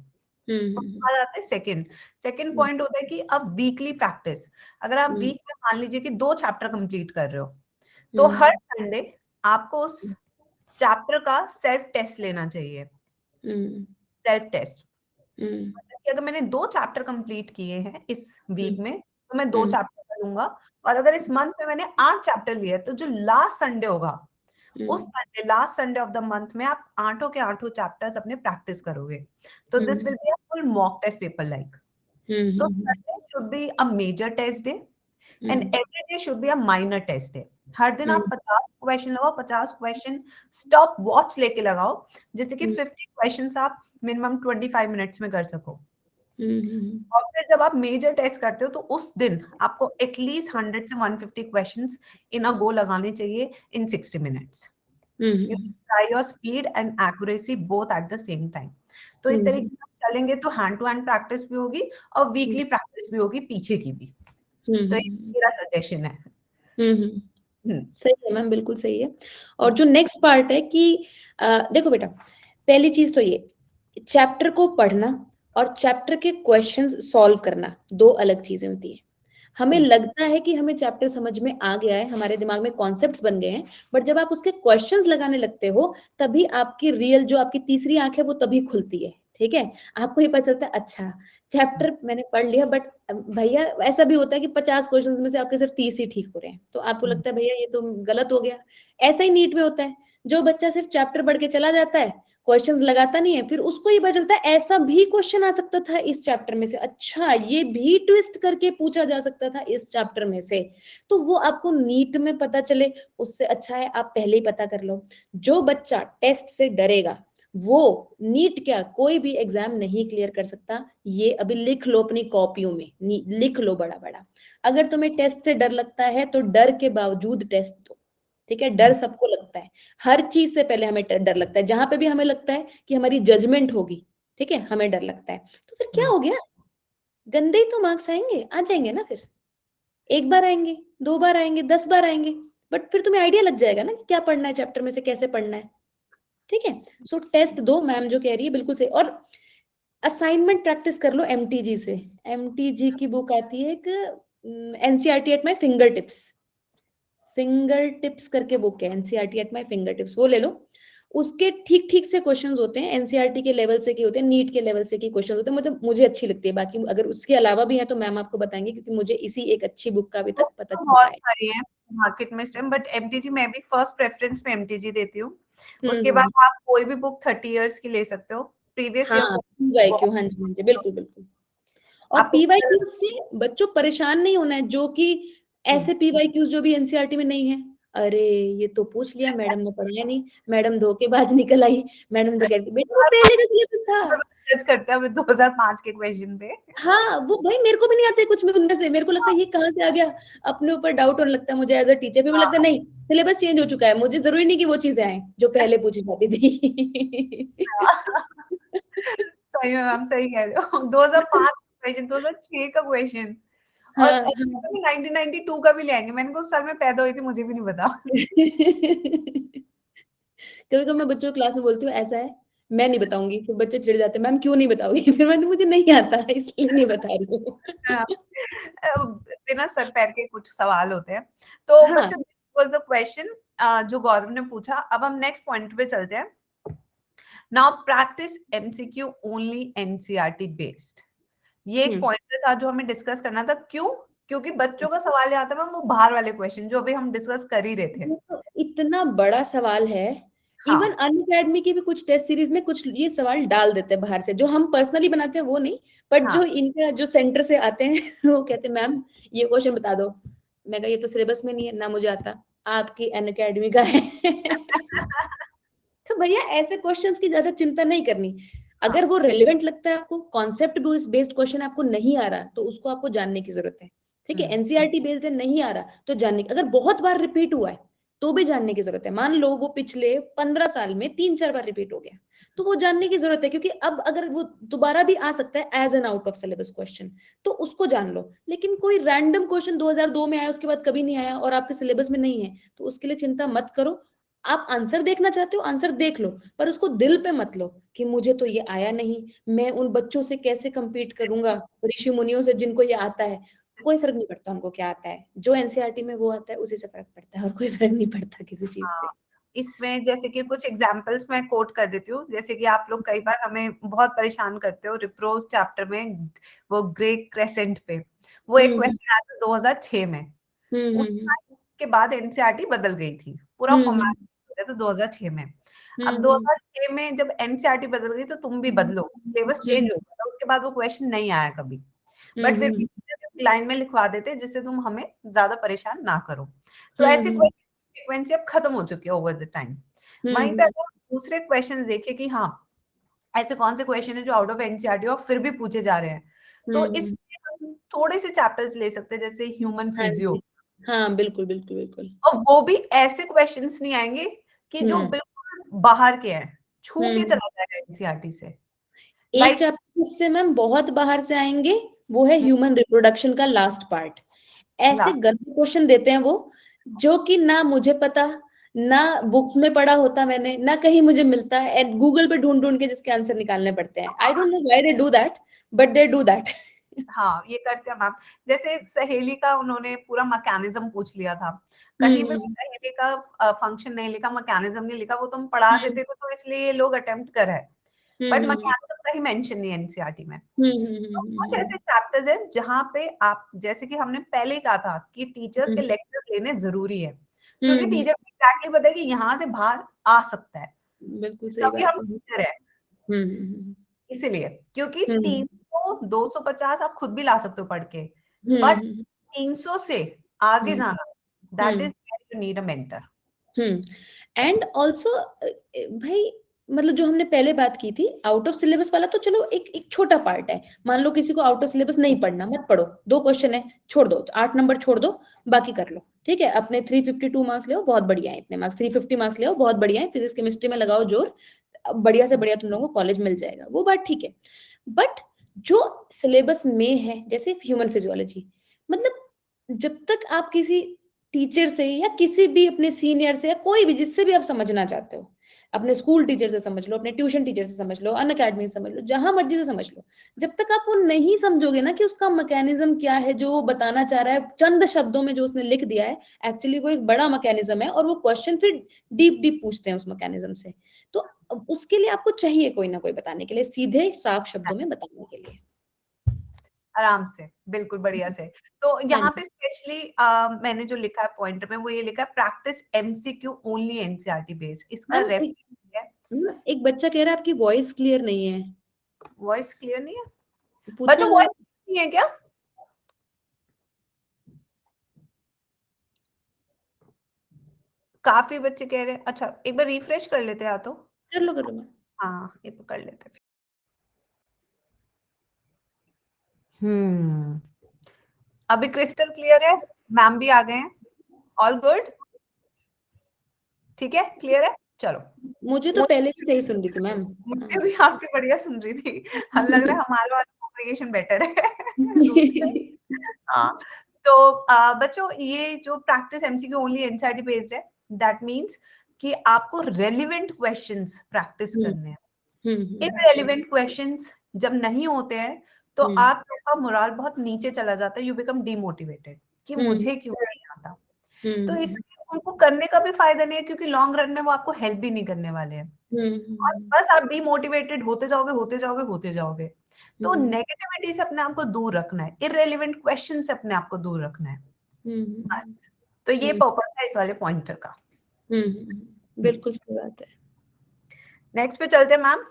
सेकंड पॉइंट होता है कि अब वीकली प्रैक्टिस। अगर आप वीक में मान लीजिए कि 2 चैप्टर कंप्लीट कर रहे हो, तो हर संडे आपको उस चैप्टर का सेल्फ टेस्ट लेना चाहिए। सेल्फ टेस्ट कि अगर मैंने 2 चैप्टर कंप्लीट किए हैं इस वीक में, तो मैं 2 चैप्टर करूंगा। और अगर इस मंथ में मैंने 8 चैप्टर लिए, तो जो लास्ट संडे होगा, उस Sunday, last Sunday off the month में आप 8 के 8 चैप्टर्स अपने प्रैक्टिस करोगे। तो this will be a full mock test paper like. तो Sunday should be a major test day and every day should be a minor test day. हर दिन आप 50 क्वेश्चन लगाओ, 50 क्वेश्चन स्टॉप वॉच लेके लगाओ, जिससे कि 50 क्वेश्चंस आप मिनिमम 25 मिनट्स में कर सको। और फिर जब आप मेजर टेस्ट करते हो, तो उस दिन आपको एटलीस्ट 100 से 150 क्वेश्चंस इन अ गो लगाने चाहिए इन 60 minutes. You try your speed and accuracy both at the same time. तो इस तरीके से हम चलेंगे तो हैंड टू हैंड प्रैक्टिस भी होगी और वीकली प्रैक्टिस भी होगी पीछे की भी। तो ये मेरा सजेशन है। सही है मैम, बिल्कुल सही है। और जो नेक्स्ट पार्ट है कि देखो बेटा, पहली चीज तो ये, चैप्टर को पढ़ना और चैप्टर के क्वेश्चंस सॉल्व करना 2 अलग चीजें होती है। हमें लगता है कि हमें चैप्टर समझ में आ गया है, हमारे दिमाग में कॉन्सेप्ट्स बन गए हैं, बट जब आप उसके क्वेश्चंस लगाने लगते हो, तभी आपकी रियल जो आपकी तीसरी आंख है वो तभी खुलती है, ठीक है। आपको ये पता चलता है अच्छा चैप्टर मैंने पढ़ लिया, बट भैया ऐसा भी होता है कि 50 क्वेश्चंस में से आपके सिर्फ 30 ही ठीक हो रहे हैं, तो आपको लगता है भैया ये तो गलत हो गया। ऐसा ही नीट में होता है, जो बच्चा सिर्फ चैप्टर पढ़ के चला जाता है, क्वेश्चंस लगाता नहीं है, फिर उसको ये पता चलता है ऐसा भी क्वेश्चन आ सकता था इस चैप्टर में से, अच्छा ये भी ट्विस्ट करके पूछा जा सकता था इस चैप्टर में से। तो वो आपको नीट में पता चले, उससे अच्छा है आप पहले ही पता कर लो। जो बच्चा टेस्ट से डरेगा वो नीट क्या कोई भी एग्जाम नहीं क्लियर कर सकता, ये अभी लिख लो अपनी कॉपियों में, लिख लो बड़ा बड़ा। अगर तुम्हें टेस्ट से डर लगता है तो डर के बावजूद टेस्ट दो, ठीक है। डर सबको लगता है, हर चीज से पहले हमें डर लगता है, जहां पे भी हमें लगता है कि हमारी जजमेंट होगी, ठीक है, हमें डर लगता है। तो फिर क्या हो गया, गंदे ही तो मार्क्स आएंगे, आ जाएंगे ना, फिर 1 बार आएंगे, 2 बार आएंगे, 10 बार आएंगे, बट फिर तुम्हें आइडिया लग जाएगा ना कि क्या पढ़ना है चैप्टर में से, कैसे पढ़ना है, ठीक है। सो टेस्ट दो, मैम जो कह रही है बिल्कुल सही। और असाइनमेंट प्रैक्टिस कर लो एमटीजी से। एमटीजी की बुक आती है एक, NCERT at my finger tips करके बुक है, NCERT at my finger tips, वो ले लो। उसके ठीक ठीक से क्वेश्चंस होते हैं, एनसीईआरटी के लेवल से के होते हैं, नीट के लेवल से के क्वेश्चन होते हैं, मतलब मुझे अच्छी लगती है। बाकी अगर उसके अलावा भी है तो मैम आपको बताएंगे, क्योंकि मुझे इसी एक अच्छी बुक का अभी तक पता चला है। मार्केट में बट एमटीजी मैं भी फर्स्ट प्रेफरेंस में एमटीजी देती हूँ। उसके बाद आप कोई भी बुक 30 इयर्स की ले सकते हो, प्रीवियस ईयर। हाँ पीवाईक्यू, हाँ जी हाँ जी, बिल्कुल बिल्कुल। और पीवाईक्यू से बच्चों परेशान नहीं होना है, जो कि ऐसे पीवाईक्यूज जो भी एनसीईआरटी में नहीं है, अरे ये तो पूछ लिया मैडम ने, पढ़ाया नहीं, मैडम धोखेबाज निकल आई, मैडम तो कहती बेटा पहले का सिलेबस था, जज करता है 2005 के क्वेश्चन पे। हाँ वो भाई मेरे को भी नहीं आते कुछ में उनमें से, मेरे को लगता है ये कहाँ से आ गया, अपने ऊपर डाउट होने लगता है मुझे एज अ टीचर। फिर मुझे लगता है नहीं, सिलेबस चेंज हो चुका है, मुझे जरूरी नहीं कि वो चीजें आए जो पहले पूछी जाती थी। सही में मैम, सही कह रहे हो। 2005 क्वेश्चन, 2006 का क्वेश्चन। और हाँ, 1992 का भी ले आएंगे। मैंने कहा उस साल में पैदा हुई थी, मुझे भी नहीं पता। कभी कभी मैं बच्चों क्लास में बोलती हूँ ऐसा है, मैं नहीं बताऊंगी, फिर बच्चे चिढ़ जाते हैं, मैम क्यों नहीं बताओगी? फिर मैंने, मुझे नहीं आता इसलिए नहीं बता रही हूँ। हाँ, बिना सर पैर के कुछ सवाल होते हैं। तो हाँ, बच्चों, दिस वाज द क्वेश्चन जो गौरव ने पूछा। अब हम नेक्स्ट पॉइंट पे चलते हैं। Now practice MCQ only NCERT based. ये एक पॉइंट था जो हमें डिस्कस करना था। क्यों? क्योंकि बच्चों का सवाल आता है वो बाहर वाले क्वेश्चन जो अभी हम डिस्कस कर ही रहे थे। ये तो इतना बड़ा सवाल है। हाँ, इवन अनअकैडमी की भी कुछ टेस्ट सीरीज में कुछ ये सवाल डाल देते हैं बाहर से, जो हम पर्सनली बनाते हैं वो नहीं, बट हाँ। जो इनका जो सेंटर से आते हैं वो कहते हैं मैम ये क्वेश्चन बता दो। मैं कहा ये तो सिलेबस में नहीं है ना, मुझे आता, आपकी अनअकैडमी का है। तो भैया ऐसे क्वेश्चंस की ज्यादा चिंता नहीं करनी। अगर वो रेलेवेंट लगता है आपको, कॉन्सेप्ट बेस्ड क्वेश्चन आपको नहीं आ रहा, तो उसको आपको जानने की जरूरत है। ठीक है, एनसीईआरटी बेस्ड है, नहीं आ रहा तो जानने की, अगर बहुत बार रिपीट हुआ है तो भी जानने की जरूरत है। मान लो वो पिछले 15 साल में 3-4 बार रिपीट हो गया, तो वो जानने की जरूरत है, क्योंकि अब अगर वो दोबारा भी आ सकता है as an out of syllabus question, तो उसको जान लो। लेकिन कोई रैंडम क्वेश्चन 2002 में आया, उसके बाद कभी नहीं आया और आपके सिलेबस में नहीं है, तो उसके लिए चिंता मत करो। आप आंसर देखना चाहते हो, आंसर देख लो, पर उसको दिल पे मत लो कि मुझे तो ये आया नहीं, मैं उन बच्चों से कैसे compete करूंगा, ऋषि मुनियों से जिनको ये आता है। कोई फर्क नहीं पड़ता उनको क्या आता है, जो एनसीईआरटी में वो आता है उसी से फर्क पड़ता है, और कोई फर्क नहीं पड़ता किसी चीज से। हाँ, इसमें जैसे कि कुछ एग्जांपल्स मैं कोट कर देती हूँ। जैसे कि आप लोग कई बार हमें बहुत परेशान करते हो रिप्रोच चैप्टर में, वो ग्रे क्रेसेंट पे वो एक हम्म क्वेश्चन आया था 2006 में। हम्म उस साल के बाद एनसीईआरटी बदल गई थी, पूरा हम्म फॉर्मेट हम्म हो गया था 2006 में। अब हम्म 2006 में जब एनसीईआरटी बदल गई तो तुम भी बदलो, सिलेबस चेंज हो गया था, उसके बाद वो क्वेश्चन नहीं आया कभी। बट फिर भी लाइन में लिखवा देते जिससे तुम हमें ज्यादा परेशान ना करो। तो ऐसे क्वेश्चन फ्रीक्वेंसी अब खत्म हो चुकी है ओवर द टाइम। वहीं पे अगर दूसरे क्वेश्चन देखे कि हाँ ऐसे कौन से क्वेश्चन है जो आउट ऑफ एनसीईआरटी और फिर भी पूछे जा रहे हैं, तो इसमें हम थोड़े से चैप्टर्स ले सकते हैं, जैसे ह्यूमन हाँ फिजियो। जी, हाँ बिल्कुल बिल्कुल बिल्कुल। और वो भी ऐसे क्वेश्चंस नहीं आएंगे कि जो बिल्कुल बाहर के हैं, छू के चला जाएगा एनसीईआरटी से। एक लाइक चैप्टर जिससे मैम बहुत बाहर से आएंगे, वो है ह्यूमन रिप्रोडक्शन का लास्ट पार्ट। ऐसे लास्ट। गंदे क्वेश्चन देते हैं वो, जो कि ना मुझे पता, ना बुक्स में पढ़ा होता मैंने, ना कहीं मुझे मिलता है, गूगल पे ढूंढ ढूंढ के जिसके आंसर निकालने पड़ते हैं। I don't know why they do that, but they do that. हाँ, ये करते हैं मैम। जैसे सहेली का उन्होंने पूरा मैकेनिज्म पूछ लिया था, कहीं पे भी सहेली का फंक्शन नहीं लिखा, मैकेनिज्म नहीं लिखा, वो तुम पढ़ा देते थे तो इसलिए ये लोग अटेम्प्ट कर रहे हैं। बट मैकेनिज्म कहीं मेंशन नहीं है एनसीईआरटी में। तो कुछ ऐसे चैप्टर्स हैं जहाँ पे आप, जैसे कि हमने पहले ही कहा था कि टीचर्स के लेक्चर लेने जरूरी है, क्योंकि टीचर को एग्जैक्टली पता है कि यहाँ से बाहर आ सकता है, बिल्कुल सही क्योंकि बात हम है। टीचर है। इसीलिए, क्योंकि हम्म 300 250 आप खुद भी ला सकते हो पढ़ के, बट हम्म 300 से आगे हम्म जाना, that is where you need a mentor. And also भाई, मतलब जो हमने पहले बात की थी आउट ऑफ सिलेबस वाला, तो चलो एक एक छोटा पार्ट है। मान लो किसी को आउट ऑफ सिलेबस नहीं पढ़ना, मत पढ़ो, 2 क्वेश्चन है, छोड़ दो, 8 नंबर छोड़ दो, बाकी कर लो। ठीक है, अपने 352 मार्क्स ले, बहुत बढ़िया है, इतने मार्क्स 350 मार्क्स ले, बहुत बढ़िया है, फिजिक्स केमिस्ट्री में लगाओ जोर, बढ़िया से बढ़िया तुम लोगों को कॉलेज मिल जाएगा, वो बात ठीक है। बट जो सिलेबस में है, जैसे ह्यूमन फिजियोलॉजी, मतलब जब तक आप किसी टीचर से या किसी भी अपने सीनियर से या कोई भी जिससे भी आप समझना चाहते हो, अपने स्कूल टीचर से समझ लो, अपने ट्यूशन टीचर से समझ लो, अन अकेडमी से समझ लो, जहां मर्जी से समझ लो, जब तक आप वो नहीं समझोगे ना कि उसका मैकेनिज्म क्या है, जो वो बताना चाह रहा है चंद शब्दों में जो उसने लिख दिया है, एक्चुअली वो एक बड़ा मैकेनिज्म है, और वो क्वेश्चन फिर डीप डीप पूछते हैं उस मैकेनिज्म से। तो उसके लिए आपको चाहिए कोई ना कोई बताने के लिए, सीधे साफ शब्दों में बताने के लिए। आराम से, बिल्कुल बढ़िया से। तो हाँ यहाँ जी। पे स्पेशली मैंने जो लिखा है पॉइंटर में, वो ये लिखा है practice MCQ only NCERT based. इसका मैम रेफरेंस है। एक बच्चा कह रहा है आपकी वॉइस क्लियर नहीं है, वॉइस क्लियर नहीं है? पूछना बच्चों जरा। वॉइस नहीं है क्या? काफी बच्चे कह रहे हैं। अच्छा, एक बार रिफ्रेश कर लेते हैं, तो कर लो मैम। हाँ ये पकड़ लेते हैं। हम्म, अभी क्रिस्टल क्लियर है, मैम भी आ गए हैं, ऑल गुड, ठीक है, क्लियर है, चलो। मुझे तो पहले भी सही सुन रही थी मैम। मुझे भी आपकी बढ़िया सुन रही थी। लग रहा है हमारे वाले एग्रीगेशन बेटर है। हाँ, तो बच्चों ये जो practice MCQ only NCERT based है, दैट मींस कि आपको रेलिवेंट क्वेश्चंस प्रैक्टिस करने हैं। इररेलेवेंट क्वेश्चंस जब नहीं होते हैं तो आपका मोरल बहुत नीचे चला जाता है, यू बिकम डिमोटिवेटेड कि मुझे क्यों नहीं आता। तो इसलिए उनको करने का भी फायदा नहीं है, क्योंकि लॉन्ग रन में वो आपको हेल्प भी नहीं करने वाले हैं, और बस आप डिमोटिवेटेड होते जाओगे होते जाओगे होते जाओगे। तो नेगेटिविटी से अपने आप को दूर रखना है, इररेलेवेंट क्वेश्चन से अपने आप को दूर रखना है, बस। तो ये पर्पस है इस वाले पॉइंटर का। बिल्कुल सही बात है। नेक्स्ट पे चलते हैं मैम।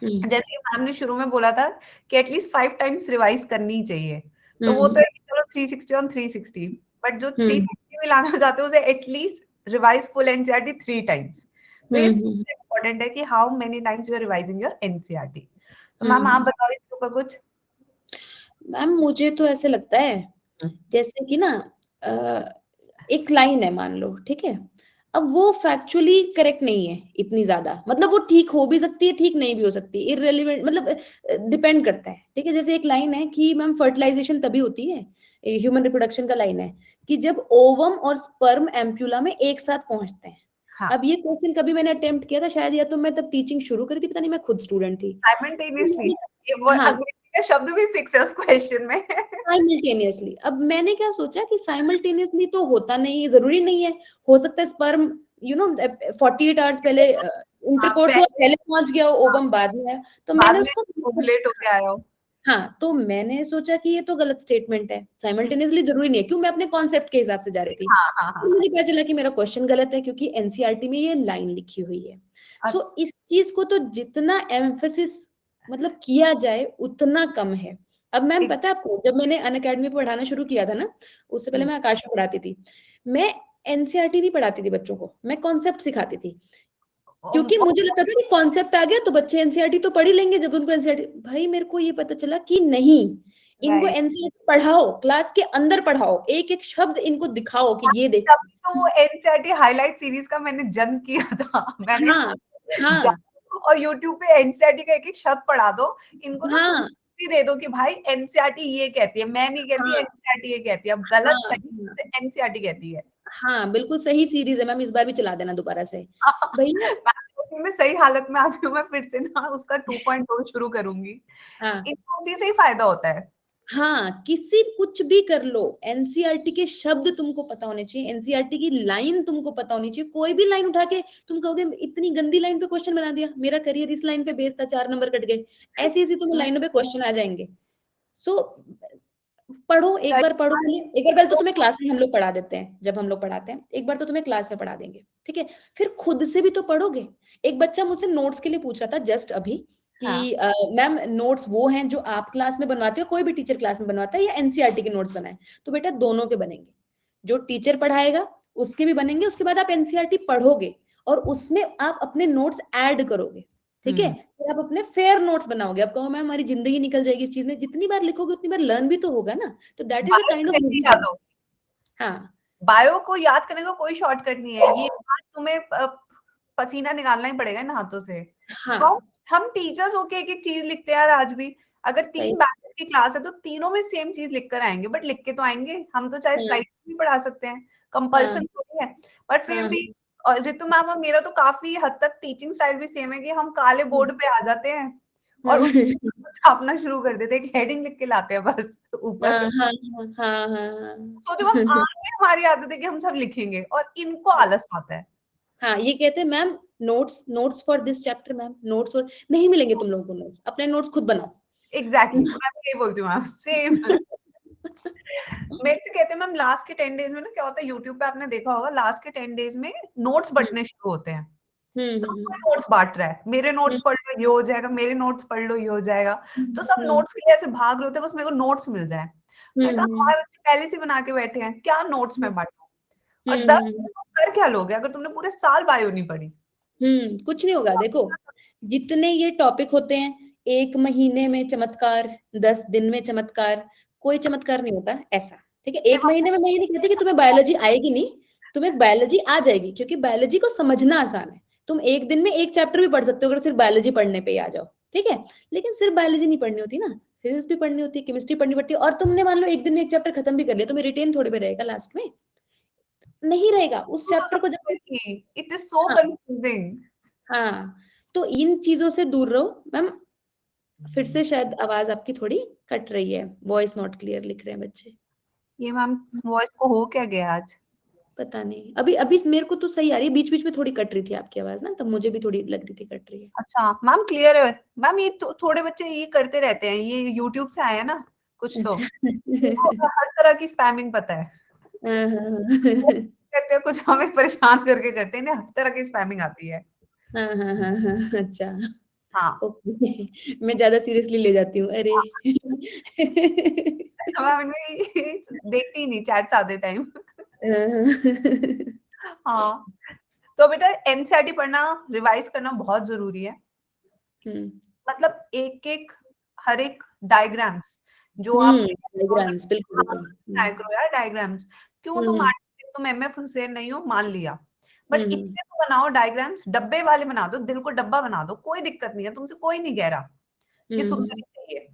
जैसे मैम ने शुरू में बोला था कि एटलीस्ट 5 टाइम्स रिवाइज करनी चाहिए, तो वो तो चलो 360 ऑन 360, बट जो 350 में लाना चाहते हो उसे at least revise full NCERT 3 times. तो ये इम्पोर्टेंट है कि how many times you are revising your NCERT. तो मैम आप बताओ इसके ऊपर कुछ। मैम मुझे तो ऐसे लगता है जैसे कि ना एक लाइन है मान लो, ठीक है, अब वो फैक्चुअली करेक्ट नहीं है इतनी ज्यादा, मतलब वो ठीक हो भी सकती है, ठीक नहीं भी हो सकती, इररेलेवेंट, मतलब डिपेंड करता है, ठीक है। जैसे एक लाइन है कि मैम फर्टिलाइजेशन तभी होती है, ह्यूमन रिप्रोडक्शन का लाइन है कि जब ओवम और स्पर्म एम्प्यूला में एक साथ पहुंचते हैं। हाँ। अब ये क्वेश्चन कभी मैंने अटेम्प्ट किया था शायद, या तो मैं तब टीचिंग शुरू करी थी, पता नहीं, मैं खुद स्टूडेंट थी। साइमल्टेनियसली, ये वो अंग्रेजी का शब्द भी फिक्स है उस क्वेश्चन में। साइमल्टेनियसली, अब मैंने क्या सोचा कि साइमल्टेनियसली तो होता नहीं है, जरूरी नहीं है, हो सकता है स्पर्म 48 आवर्स पहले इंटरकोर्स हुआ, पहले पहुंच गया, ओवम बाद में आया, तो मैंने उसको लेट होके आया हो। हाँ, तो मैंने सोचा कि ये तो गलत स्टेटमेंट है, साइमल्टेनियसली जरूरी नहीं है, क्यों, मैं अपने कॉन्सेप्ट के हिसाब से जा रही थी। तो मुझे पता चला कि मेरा क्वेश्चन गलत है, क्योंकि एनसीईआरटी में ये लाइन लिखी हुई है। सो इस चीज को तो जितना एम्फेसिस मतलब किया जाए उतना कम है। अब मैम पता है आपको, जब मैंने अनअकैडमी पढ़ाना शुरू किया था ना, उससे पहले मैं आकाश में पढ़ाती थी, मैं एनसीईआरटी नहीं पढ़ाती थी बच्चों को, मैं कॉन्सेप्ट सिखाती थी, क्योंकि मुझे लगता था कि कॉन्सेप्ट आ गया तो बच्चे एनसीईआरटी तो पढ़ ही लेंगे। जब उनको एनसीईआरटी, भाई मेरे को ये पता चला कि नहीं, इनको एनसीईआरटी पढ़ाओ, क्लास के अंदर पढ़ाओ, एक एक शब्द इनको दिखाओ कि ये देखो। तो एनसीईआरटी हाईलाइट सीरीज का मैंने जन्म किया था, मैंने हाँ, और यूट्यूब पे एनसीईआरटी का एक एक शब्द पढ़ा दो इनको, हाँ, दे दो कि भाई एनसीईआरटी ये कहती है, मैं नहीं कहती, एनसीईआरटी ये कहती है। अब गलत सही एनसीईआरटी कहती है। हाँ, बिल्कुल सही सीरीज है मैम, इस बार भी चला देना दोबारा से भैया। मैं सही हालत में आती हूँ, मैं फिर से ना उसका 2.2 शुरू करूंगी। इसको उसी से ही फायदा होता है। हाँ, किसी कुछ भी कर लो, एनसीईआरटी के शब्द तुमको पता होने चाहिए, एनसीईआरटी की लाइन तुमको पता होनी चाहिए। कोई भी लाइन उठा के तुम कहोगे इतनी गंदी लाइन पे क्वेश्चन बना दिया, मेरा करियर इस लाइन पे बेस्ड था, 4 नंबर कट गए, ऐसी ऐसी तुम्हें लाइनों पे क्वेश्चन आ जाएंगे। सो पढ़ो, एक बार पढ़ो, एक बार पहले तो तुम्हें क्लास में हम लोग पढ़ा देते हैं, जब हम लोग पढ़ाते हैं एक बार तो तुम्हें क्लास में पढ़ा देंगे, ठीक है, फिर खुद से भी तो पढ़ोगे। एक बच्चा मुझसे नोट्स के लिए पूछ रहा था जस्ट अभी कि मैम नोट्स वो हैं जो आप क्लास में बनवाते हो, कोई भी टीचर क्लास में बनवाता है, या एनसीईआरटी के नोट्स बनाए? तो बेटा दोनों के बनेंगे, जो टीचर पढ़ाएगा उसके भी बनेंगे, उसके बाद आप एनसीईआरटी पढ़ोगे और उसमें आप अपने नोट्स ऐड करोगे, ठीक है, फिर आप अपने फेयर नोट्स बनाओगे। आप कहो मैम हमारी जिंदगी निकल जाएगी इस चीज में, जितनी बार लिखोगे उतनी बार लर्न भी तो होगा ना, तो that is a kind of. हाँ, बायो को याद करने का कोई शॉर्टकट नहीं है, ये तुम्हें पसीना निकालना ही पड़ेगा इन हाथों से। हाँ, हम टीचर्स होके एक एक चीज लिखते हैं यार, आज भी अगर 3 बैचेस की क्लास है तो तीनों में सेम चीज लिख कर आएंगे, बट लिख के तो आएंगे। हम तो चाहे स्लाइड भी पढ़ा सकते हैं, कंपल्सन थोड़ी है, बट फिर भी। और ऋतु मैम और मेरा तो काफी हद तक टीचिंग स्टाइल भी सेम है कि हम काले बोर्ड पे आ जाते हैं और उसको छापना शुरू कर देते हैं, एक हेडिंग लिख के लाते हैं बस ऊपर। सोचो हम आज भी हमारी आदत है कि हम सब लिखेंगे और इनको आलस आता है। हाँ, ये कहते हैं ma'am notes for this chapter, ma'am notes और नहीं मिलेंगे तुम लोगों को, नोट्स अपने नोट्स खुद बनाओ। एग्जैक्टली, मैं यही बोलती हूँ मैम, सेम। मेरे से कहते हैं मैम लास्ट के 10 डेज में ना क्या होता है, यूट्यूब पे आपने देखा होगा लास्ट के 10 डेज में नोट्स बंटने शुरू होते हैं। सब कोई नोट्स बांट रहा है, मेरे नोट्स पढ़ लो ये हो जाएगा, मेरे नोट्स पढ़ लो ये हो जाएगा। तो सब नोट्स के लिए ऐसे भाग रहे होते हैं, बस मेरे को नोट्स मिल जाए। मैं कहा हमारे बच्चे पहले से बना के बैठे हैं, क्या नोट्स में बांटूं? और 10 कर क्या लोगे अगर तुमने पूरे साल बायो नहीं पढ़ी? कुछ नहीं होगा। देखो जितने ये टॉपिक होते हैं, 1 महीने में चमत्कार, 10 दिन में चमत्कार, कोई चमत्कार नहीं होता ऐसा, ठीक है। 1 महीने में मैं ये नहीं कहती कि तुम्हें बायोलॉजी आएगी नहीं, तुम्हें बायोलॉजी आ जाएगी, क्योंकि बायोलॉजी को समझना आसान है। तुम 1 दिन में 1 चैप्टर भी पढ़ सकते हो अगर सिर्फ बायोलॉजी पढ़ने पे ही आ जाओ, ठीक है। लेकिन सिर्फ बायोलॉजी नहीं पढ़नी होती ना, फिजिक्स भी पढ़नी होती है, केमिस्ट्री पढ़नी पड़ती है, और तुमने मान लो एक दिन में एक चैप्टर खत्म भी कर लिया, तुम्हें रिटेन थोड़े पे रहेगा लास्ट में, नहीं रहेगा उस चैप्टर को जब। इट इज सो हाँ, कंफ्यूजिंग। हाँ, तो इन चीजों से दूर रहो मैम। फिर से शायद आवाज आपकी थोड़ी कट रही है, वॉइस नॉट क्लियर लिख रहे हैं बच्चे। ये मैम वॉइस को हो क्या गया आज? पता नहीं, अभी अभी मेरे को तो सही आ रही है, बीच बीच में थोड़ी कट रही थी आपकी आवाज ना, तब मुझे भी थोड़ी लग रही थी कट रही है। अच्छा मैम क्लियर है मैम। ये थोड़े बच्चे ये करते रहते हैं, ये यूट्यूब से आए हैं ना कुछ, तो अच्छा। हर तरह की स्पैमिंग पता है। हाँ, हाँ, वो हाँ। करते हैं कुछ हमें परेशान करके करते हैं ना, हर तरह की स्पैमिंग आती है। हाँ, हाँ, हाँ, हाँ, अच्छा, हाँ ओके। मैं ज्यादा सीरियसली ले जाती हूँ, अरे। मैम इनमें देखती ही नहीं चैट आधे टाइम। हाँ तो बेटा एनसीईआरटी पढ़ना, रिवाइज करना बहुत जरूरी है। मतलब एक एक हर एक डायग्राम्स जो आप डायग्राम्स बिल्कुल बिल्कुल। माइक्रो या डायग्राम्स, क्यों तुम हम्म, तुम एमएफ हुसैन नहीं हो मान लिया, बट हम्म, इससे तो बनाओ डायग्राम्स, डब्बे वाले बना दो, दिल को डब्बा बना दो, कोई दिक्कत नहीं है, तुमसे कोई नहीं कह रहा कि सुंदर ही चाहिए,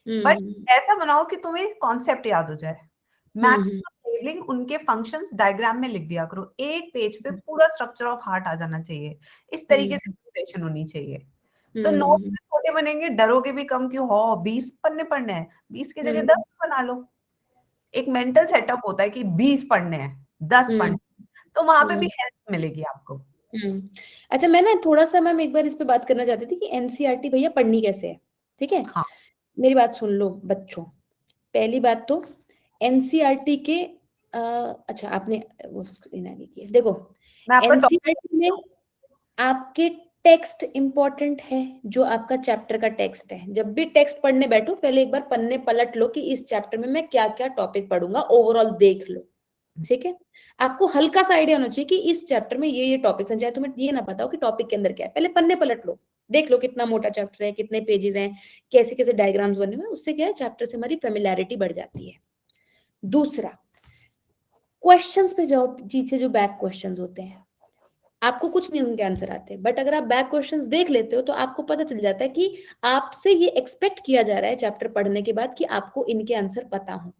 बट हम्म, ऐसा बनाओ कि तुम्हें कॉन्सेप्ट याद हो जाए। हम्म, मैक्सिमम लेवलिंग उनके फंक्शंस डायग्राम में लिख दिया करो, एक पेज पे पूरा स्ट्रक्चर ऑफ हार्ट आ जाना चाहिए, इस तरीके से प्रिपरेशन होनी चाहिए। तो नोट छोटे बनेंगे, डरोगे भी कम कि हो 20 पन्ने पढ़ने हैं, 20 की जगह 10 बना लो। एक मेंटल सेटअप होता है कि 20 पढ़ने हैं, 10 पढ़ने, तो वहां पे भी हेल्प मिलेगी आपको। अच्छा, मैं ना थोड़ा सा मैम एक बार इस पे बात करना चाहती थी कि एनसीईआरटी भैया पढ़नी कैसे है, ठीक है? हाँ मेरी बात सुन लो बच्चों। पहली बात तो एनसीईआरटी के अच्छा, आपने वो स्क्रीन आगे की है, देखो। मैं आपका एनसीईआरटी में आपके टेक्स्ट इंपॉर्टेंट है, जो आपका चैप्टर का टेक्स्ट है। जब भी टेक्स्ट पढ़ने बैठो पहले एक बार पन्ने पलट लो कि इस चैप्टर में मैं क्या क्या टॉपिक पढ़ूंगा, ओवरऑल देख लो, ठीक है? आपको हल्का सा आइडिया होना चाहिए कि इस चैप्टर में ये टॉपिक्स हैं, चाहे तुम्हें ये ना पता हो कि टॉपिक के अंदर क्या है, पहले पन्ने पलट लो, देख लो कितना मोटा चैप्टर है, कितने पेजेस हैं, कैसे कैसे डायग्राम्स बने हुए हैं, उससे क्या है चैप्टर से हमारी फेमिलैरिटी बढ़ जाती है। दूसरा, क्वेश्चंस पे जाओ, पीछे जो बैक क्वेश्चंस होते हैं, आपको कुछ नहीं उनके आंसर आते, बट अगर आप बैक क्वेश्चंस देख लेते हो तो आपको पता चल जाता है कि आपसे ये एक्सपेक्ट किया जा रहा है चैप्टर पढ़ने के बाद कि आपको इनके आंसर पता हो।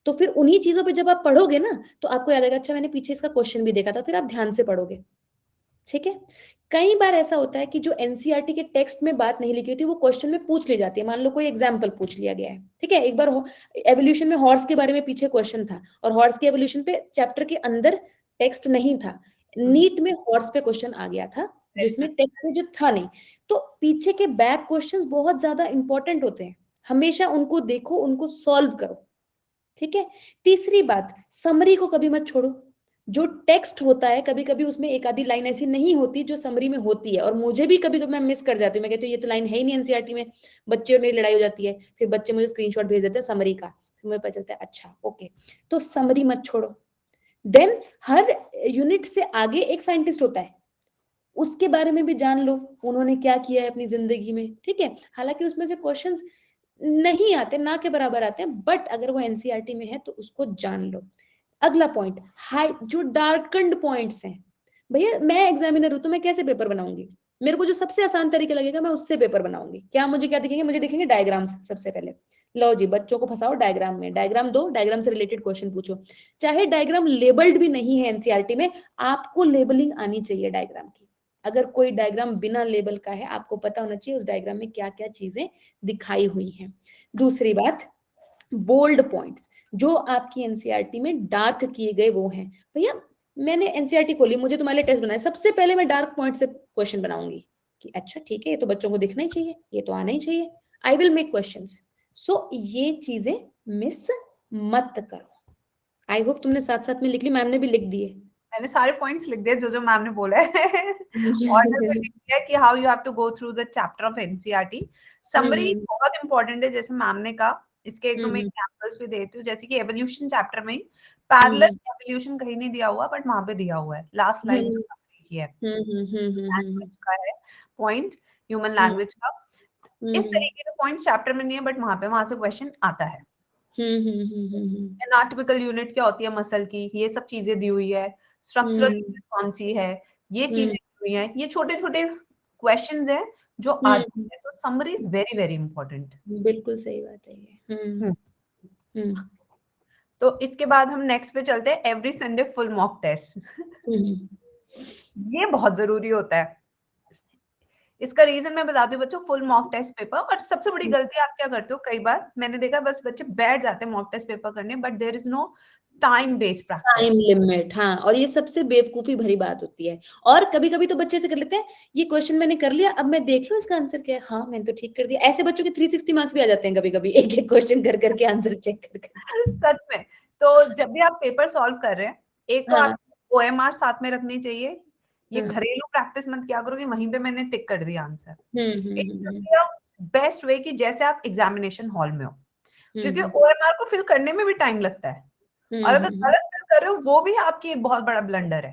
तो फिर उन्हीं चीजों पे जब आप पढ़ोगे ना तो आपको याद आएगा, अच्छा मैंने पीछे इसका क्वेश्चन भी देखा था, फिर आप ध्यान से पढ़ोगे, ठीक है? कई बार ऐसा होता है कि जो एनसीईआरटी के टेक्स्ट में बात नहीं लिखी होती वो क्वेश्चन में पूछ ली जाती है। मान लो कोई एग्जांपल पूछ लिया गया है, ठीक है? एक बार एवोल्यूशन में हॉर्स के बारे में पीछे क्वेश्चन था, और हॉर्स के एवोल्यूशन पे चैप्टर के अंदर टेक्स्ट नहीं था, नीट में हॉर्स पे क्वेश्चन आ गया था जिसमें टेक्स्ट में जो था नहीं। तो पीछे के बैक क्वेश्चंस बहुत ज्यादा इंपॉर्टेंट होते हैं, हमेशा उनको देखो, उनको सॉल्व करो, ठीक है? तीसरी बात, समरी को कभी मत छोड़ो। जो टेक्स्ट होता है कभी कभी उसमें एक आधी लाइन ऐसी नहीं होती जो समरी में होती है, और मुझे भी कभी कभी मैं मिस कर जाती हूँ, मैं कहती हूँ ये तो लाइन है ही नहीं एनसीईआरटी में, बच्चे और मेरी लड़ाई हो जाती है, फिर बच्चे मुझे स्क्रीनशॉट भेज देते हैं समरी का, फिर मुझे पता चलता है अच्छा ओके। तो समरी मत छोड़ो। देन हर यूनिट से आगे एक साइंटिस्ट होता है, उसके बारे में भी जान लो, उन्होंने क्या किया है अपनी जिंदगी में, ठीक है? हालांकि उसमें से क्वेश्चंस नहीं आते, ना के बराबर आते हैं, बट अगर वो एनसीईआरटी में है तो उसको जान लो। अगला पॉइंट, हाई जो डार्कन्ड पॉइंट्स हैं, भैया मैं एग्जामिनर हूं तो मैं कैसे पेपर बनाऊंगी? मेरे को जो सबसे आसान तरीका लगेगा मैं उससे पेपर बनाऊंगी। क्या मुझे क्या दिखेंगे? मुझे दिखेंगे डायग्राम्स सबसे पहले। लो जी, बच्चों को फंसाओ डायग्राम में, डायग्राम दो, डायग्राम से रिलेटेड क्वेश्चन पूछो। चाहे डायग्राम लेबल्ड भी नहीं है एनसीईआरटी में, आपको लेबलिंग आनी चाहिए डायग्राम की। अगर कोई डायग्राम बिना लेबल का है, आपको पता होना चाहिए उस डायग्राम में क्या क्या चीजें दिखाई हुई हैं। दूसरी बात, बोल्ड पॉइंट्स जो आपकी एनसीईआरटी में डार्क किए गए वो हैं। भैया मैंने एनसीईआरटी खोली, मुझे तुम्हारे लिए टेस्ट बनाया, सबसे पहले मैं डार्क पॉइंट से क्वेश्चन बनाऊंगी कि अच्छा ठीक है ये तो बच्चों को दिखना ही चाहिए, ये तो आना ही चाहिए, आई विल मेक क्वेश्चंस। सो ये चीजें मिस मत करो। आई होप तुमने साथ साथ में लिख ली, मैम ने भी लिख दिए। मैंने सारे पॉइंट्स लिख दिए जो जो मैम ने बोला है। ऑर्डर में लिख दिया कि how you have to go through the chapter of NCERT. Summary बहुत इंपॉर्टेंट है, जैसे मैम ने कहा। इसके एक दो मैं एग्जांपल्स भी देती हूँ, जैसे कि एवोल्यूशन चैप्टर में पैरेलल एवोल्यूशन कहीं नहीं दिया हुआ, बट वहां पे दिया हुआ है, लास्ट लाइन ही है, लैंग्वेज का है पॉइंट, ह्यूमन लैंग्वेज का। इस तरीके के पॉइंट चैप्टर में नहीं है, बट वहां से क्वेश्चन आता है। एनाटॉमिकल यूनिट क्या होती है मसल की, ये सब चीजें दी हुई है। स्ट्रक्चरल यूनिट कौन सी है, ये चीजें दी हुई है। ये छोटे छोटे क्वेश्चंस हैं जो आज है, तो summary is very very important. बिल्कुल सही बात है ये। तो इसके बाद हम नेक्स्ट पे चलते हैं, every Sunday full mock test. ये बहुत जरूरी होता है। इसका रीजन मैं बताती हूँ बच्चों, फुल मॉक टेस्ट पेपर। और सबसे बड़ी गलती आप क्या करते हो, कई बार मैंने देखा बस बच्चे बैठ जाते हैं मॉक टेस्ट पेपर करने, but there is no time based practice, time limit. हाँ, और ये सबसे बेवकूफी भरी बात होती है। और कभी कभी तो बच्चे से कर लेते हैं, ये क्वेश्चन मैंने कर लिया, अब मैं देख लूं इसका आंसर क्या है। हाँ, मैंने तो ठीक कर दिया। ऐसे बच्चों के 360 मार्क्स भी आ जाते हैं कभी कभी, एक एक क्वेश्चन कर करके आंसर चेक कर। सच में। तो जब भी आप पेपर सॉल्व कर रहे हैं, एक तो हाँ। आप OMR साथ में रखनी चाहिए। ये घरेलू प्रैक्टिस मत क्या करो कि वहीं पे मैंने टिक कर दिया आंसर। बेस्ट वे कि जैसे आप एग्जामिनेशन हॉल में हो, क्योंकि OMR को फिल करने में भी टाइम लगता है, और अगर गलत फिल कर रहे हो वो भी आपकी एक बहुत बड़ा ब्लंडर है।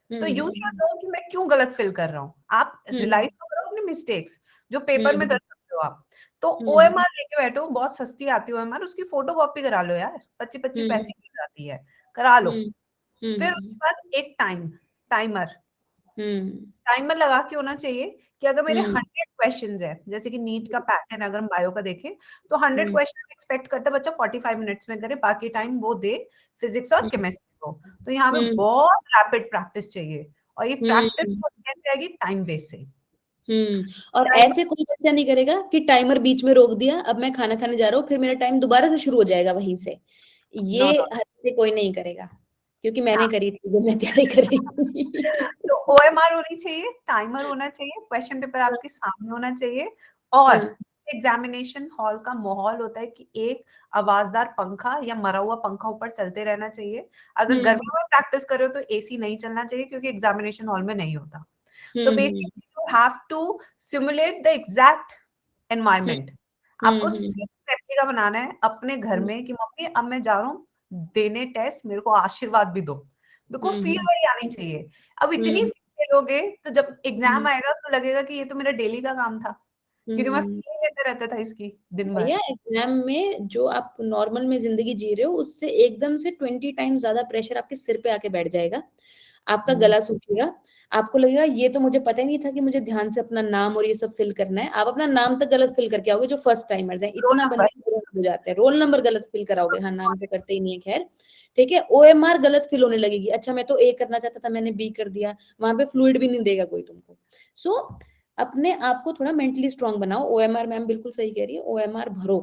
तो यू शुड नो कि मैं क्यों गलत फिल कर रहा हूँ। आप रियलाइज तो करो अपने मिस्टेक्स जो पेपर में कर सकते हो आप। तो OMR लेके बैठो, बहुत सस्ती आती है OMR, उसकी फोटो कॉपी करा लो यार, 25-25 पैसे की जाती है, करा लो। फिर उसके बाद एक टाइमर लगा के होना चाहिए कि अगर मेरे 100 क्वेश्चंस है, जैसे कि नीट का पैटर्न अगर हम बायो का देखें तो 100 क्वेश्चन एक्सपेक्ट करता है बच्चा 45 मिनट्स में करे, बाकी टाइम वो दे फिजिक्स और केमिस्ट्री को। तो यहाँ पे बहुत रैपिड प्रैक्टिस चाहिए, और ये प्रैक्टिस कैसे आएगी, टाइम बेस से। और ऐसे कोई बच्चा नहीं करेगा कि टाइमर बीच में रोक दिया, अब मैं खाना खाने जा रहा हूँ, फिर मेरा टाइम दोबारा से शुरू हो जाएगा वहीं से। ये हद से कोई नहीं करेगा, क्योंकि मैंने करी थी जब मैं तैयारी कर रही थी। तो OMR होनी चाहिए, टाइमर होना चाहिए, क्वेश्चन पेपर आपके सामने होना चाहिए, और एग्जामिनेशन हॉल का माहौल होता है कि एक आवाजदार पंखा या मरा हुआ पंखा ऊपर चलते रहना चाहिए। अगर गर्मियों में प्रैक्टिस कर रहे हो तो AC नहीं चलना चाहिए, क्योंकि एग्जामिनेशन हॉल में नहीं होता। तो basically you have to simulate the exact environment. आपको रेप्लिका बनाना है अपने घर में कि मम्मी अब मैं जा रहा हूँ देने टेस्ट, मेरे को आशीर्वाद भी दो, बिल्कुल फील वही आनी चाहिए। अब इतनी फील लोगे तो जब एग्जाम आएगा तो लगेगा कि ये तो मेरा डेली का काम था, क्योंकि मैं फील लेते रहता था इसकी दिन भर। भैया, एग्जाम में जो आप नॉर्मल में जिंदगी जी रहे हो, उससे एकदम से 20 टाइम ज्यादा प्रेशर आपके सिर पे आके बैठ जाएगा। आपका गला सूखेगा, आपको लगेगा ये तो मुझे पता ही नहीं था कि मुझे ध्यान से अपना नाम और ये सब फिल करना है। आप अपना नाम तक गलत फिल करके आओगे, जो फर्स्ट टाइमर्स हैं, इतना बंदे हो जाते हैं। रोल नंबर गलत फिल कराओगे, हाँ नाम तो करते ही नहीं है, खैर ठीक है। OMR गलत फिल होने लगेगी, अच्छा मैं तो A करना चाहता था, मैंने B कर दिया, वहां पे फ्लूइड भी नहीं देगा कोई तुमको। सो अपने आप को थोड़ा मेंटली स्ट्रांग बनाओ। OMR मैम बिल्कुल सही कह रही है, OMR भरो,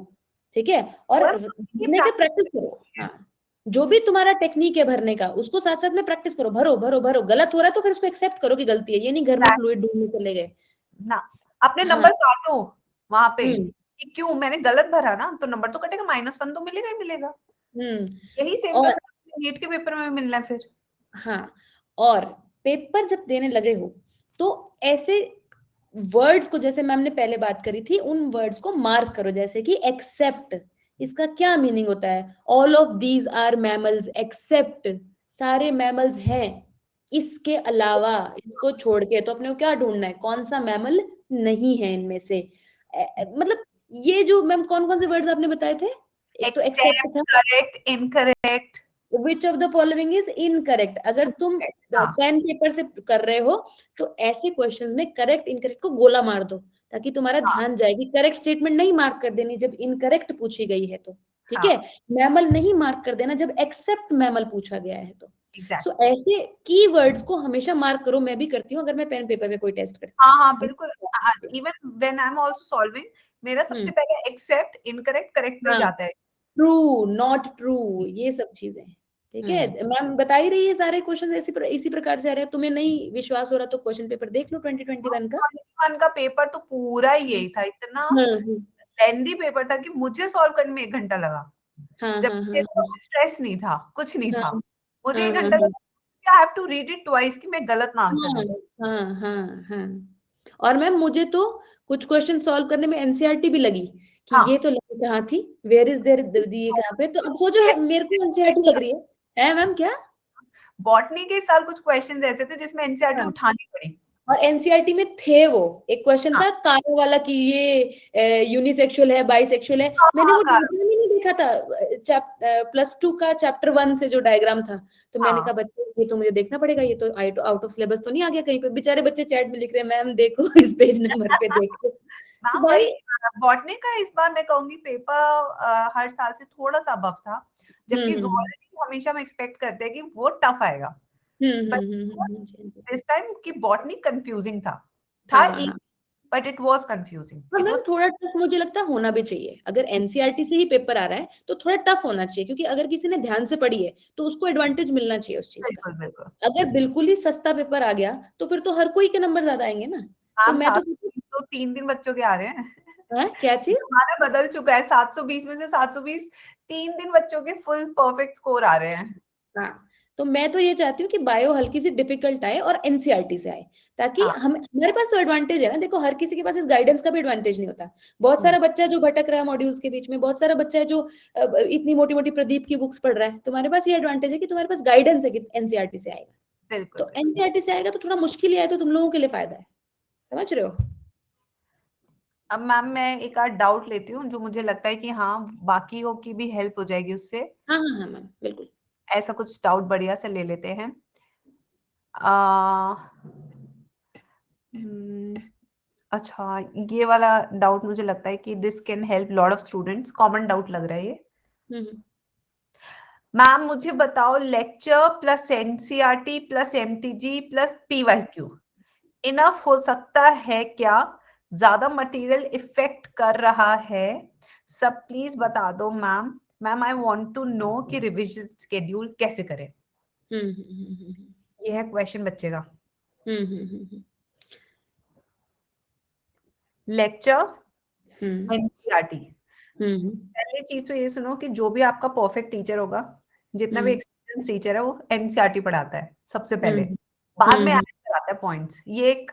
ठीक है, और भरने के प्रैक्टिस करो। हाँ, जो भी तुम्हारा टेक्निक है भरने का, उसको साथ साथ में प्रैक्टिस करो, भरो भरो भरो। गलत हो रहा है तो फिर उसको एक्सेप्ट करो कि गलती है, ये नहीं घर में फ्लूइड ढूंढने चले गए ना। अपने नंबर काटो वहां पे कि क्यों मैंने गलत भरा ना, तो नंबर तो कटेगा, -1 तो मिलेगा ही मिलेगा। यही सेम प्रोसेस नीट के पेपर में मिलना है फिर। हाँ, और पेपर जब देने लगे हो तो ऐसे वर्ड्स को, जैसे मैम ने पहले बात करी थी, उन वर्ड्स को मार्क करो, जैसे कि एक्सेप्ट, इसका क्या मीनिंग होता है? All of these are mammals except, सारे मैमल्स हैं, इसके अलावा, इसको छोड़ के। तो अपने को क्या ढूंढना है, कौन सा मैमल नहीं है इनमें से। मतलब ये जो मैम कौन कौन से वर्ड्स आपने बताए थे? एक तो एक्सेप्ट था, correct, incorrect, which of the following is incorrect. अगर तुम पेन पेपर से कर रहे हो तो ऐसे क्वेश्चंस में करेक्ट इनकरेक्ट को गोला मार दो, ताकि तुम्हारा ध्यान जाए कि करेक्ट स्टेटमेंट नहीं मार्क कर देनी जब इनकरेक्ट पूछी गई है तो, ठीक है। मैमल नहीं मार्क कर देना जब एक्सेप्ट मैमल पूछा गया है तो। सो ऐसे कीवर्ड्स को हमेशा मार्क करो। मैं भी करती हूँ अगर मैं पेन पेपर में कोई टेस्ट करती हूँ। हाँ बिल्कुल। Even when I am also solving, मेरा सबसे पहले एक्सेप्ट, इनकरेक्ट, करेक्ट पे जाता है। ट्रू, नॉट ट्रू, ये सब चीजें, ठीक है। मैम बता ही रही है सारे क्वेश्चन इसी प्रकार से आ रहे हैं। तुम्हें नहीं विश्वास हो रहा तो क्वेश्चन पेपर देख लो 2021 का। 2021 का पेपर तो पूरा ही यही था, इतना लेंदी पेपर था कि मुझे सॉल्व करने में 1 घंटा लगा। जब स्ट्रेस नहीं था, कुछ नहीं था, मुझे 1 घंटा लगा। I have to read it twice कि मैं गलत ना आंसर दूं। और मैम मुझे तो कुछ क्वेश्चन सॉल्व करने में एनसीईआरटी भी लगी कि ये तो लगी कहाँ थी, वेयर इज देयर, दिए कहाँ पे। तो अब सोचो मेरे को एनसीईआरटी लग रही है मैम क्या? बॉटनी के साल कुछ क्वेश्चंस ऐसे थे जिसमें एनसीईआरटी उठानी पड़ी। और एनसीईआरटी में थे वो, एक क्वेश्चन हाँ था कारो वाला कि ये यूनिसेक्सुअल है बाइसेक्सुअल है, हाँ मैंने वो हाँ डायग्राम ही नहीं देखा था, +2 का चैप्टर 1 से जो डायग्राम था, तो मैंने कहा हाँ। बच्चे ये तो मुझे देखना पड़ेगा, ये तो आउट ऑफ सिलेबस तो नहीं आ गया कहीं पे। बेचारे बच्चे चैट में लिख रहे हैं मैम देखो इस पेज नंबर पे देखो। तो मैम भाई वही बॉटनी का इस बार मैं कहूंगी पेपर हर साल से थोड़ा सा अबव था, जबकि हम्म zoology को हमेशा हम एक्सपेक्ट करते हैं कि वो टफ आएगा, बट दिस टाइम की बॉटनी कंफ्यूजिंग था हाँ हाँ easy, but it was confusing, हाँ इट मैम, वाज। थोड़ा टफ मुझे लगता है होना भी चाहिए। अगर एनसीईआरटी से ही पेपर आ रहा है तो थोड़ा टफ होना चाहिए, क्योंकि अगर किसी ने ध्यान से पढ़ी है तो उसको एडवांटेज मिलना चाहिए उस चीज का। बिल्कुल बिल्कुल। अगर बिल्कुल ही सस्ता पेपर आ गया तो फिर तो हर कोई के नंबर ज्यादा आएंगे ना। तो मैम मैं तो 720 तो 3 दिन बच्चों के आ रहे हैं। हाँ क्या चीज। जमाना बदल चुका है, 720 में से 720 3 दिन बच्चों के फुल परफेक्ट स्कोर आ रहे हैं। हाँ तो मैं तो ये चाहती हूँ कि बायो हल्की सी डिफिकल्ट आए और एनसीईआरटी से आए, ताकि हाँ हम हमारे पास तो एडवांटेज है ना। देखो हर किसी के पास इस गाइडेंस का भी एडवांटेज नहीं होता। बहुत सारा बच्चा है जो भटक रहा है मॉड्यूल्स के बीच में, बहुत सारा बच्चा है जो इतनी मोटी मोटी प्रदीप की बुक्स पढ़ रहा है। तुम्हारे पास ये एडवांटेज है कि तुम्हारे पास गाइडेंस है कि एनसीईआरटी से आएगा। बिल्कुल तो बिल्कुल। एनसीईआरटी से आएगा तो थोड़ा मुश्किल ही आए तो तुम लोगों के लिए फायदा है, समझ रहे हो। अब मैम मैं एक आध डाउट लेती हूँ जो मुझे लगता है कि हाँ बाकियों की भी हेल्प हो जाएगी उससे। हाँ हाँ हाँ मैम बिल्कुल। ऐसा कुछ डाउट बढ़िया से ले लेते हैं। आ, हम्म, अच्छा, ये वाला डाउट मुझे लगता है कि this can help lot of students, common doubt लग रहा है ये। हम्म मैम मुझे बताओ, lecture plus NCERT plus MTG plus PYQ enough हो सकता है क्या? ज्यादा मटेरियल इफेक्ट कर रहा है? सब प्लीज बता दो ma'am. Ma'am I want to know कि रिवीजन शेड्यूल कैसे करें। हम्म हम्म हम्म ये है क्वेश्चन बच्चे का। हम्म लेक्चर, हम्म एनसीईआरटी। हम्म पहली चीज तो ये सुनो कि जो भी आपका परफेक्ट टीचर होगा, जितना भी हम्म एक्सपीरियंस टीचर है, वो एनसीईआरटी पढ़ाता है सबसे पहले, हम्म बाद में हम्म ऐड कराता है पॉइंट्स। ये एक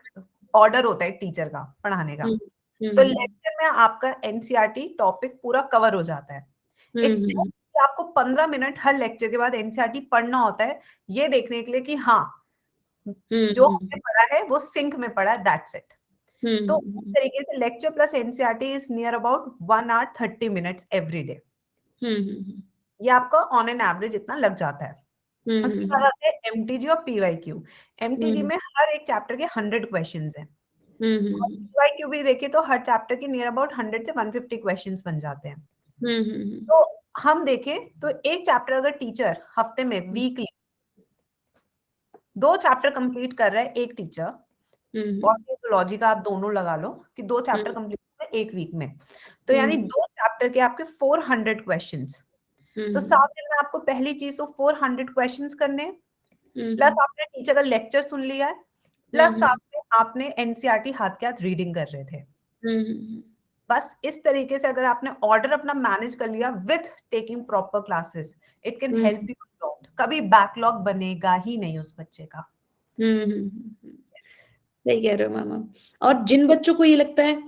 ऑर्डर होता है टीचर का पढ़ाने का। हम्म तो हम्म लेक्चर में आपका एनसीईआरटी टॉपिक पूरा कवर हो जाता है। इट्स हम्म जस्ट कि आपको 15 मिनट हर लेक्चर के बाद एनसीईआरटी पढ़ना होता है, ये देखने के लिए कि हाँ जो हमने हम्म पढ़ा है वो सिंक में पढ़ा है, दैट्स इट। तो इस हम्म तरीके से lecture plus NCERT is near about 1 hour 30 minutes every day. हम्म ये आपका ऑन एन एवरेज इतना लग जाता है। उसके बाद आते हैं एमटीजी और पीवाईक्यू। एमटीजी में हर एक चैप्टर के 100 क्वेश्चंस हैं, और पीवाईक्यू भी देखे तो हर चैप्टर के नियर अबाउट 100 से 150 क्वेश्चंस बन जाते हैं। तो हम देखें तो एक चैप्टर अगर टीचर हफ्ते में वीकली 2 चैप्टर कंप्लीट कर रहा है एक टीचर, और फिजियोलॉजी का आप दोनों लगा लो कि 2 चैप्टर कंप्लीट कर रहे हैं एक वीक में, तो यानी 2 चैप्टर के आपके 400 क्वेश्चंस। तो 7 दिन में आपको पहली चीज तो 400 क्वेश्चंस करने हैं, प्लस आपने टीचर का लेक्चर सुन लिया है, प्लस साथ में आपने एनसीईआरटी हाथ के हाथ रीडिंग कर रहे थे। बस इस तरीके से अगर आपने ऑर्डर अपना मैनेज कर लिया with taking proper classes, it can help you lot. कभी बैकलॉग बनेगा ही नहीं उस बच्चे का। सही कह रहे हो मामा। और जिन बच्चों को ये लगता है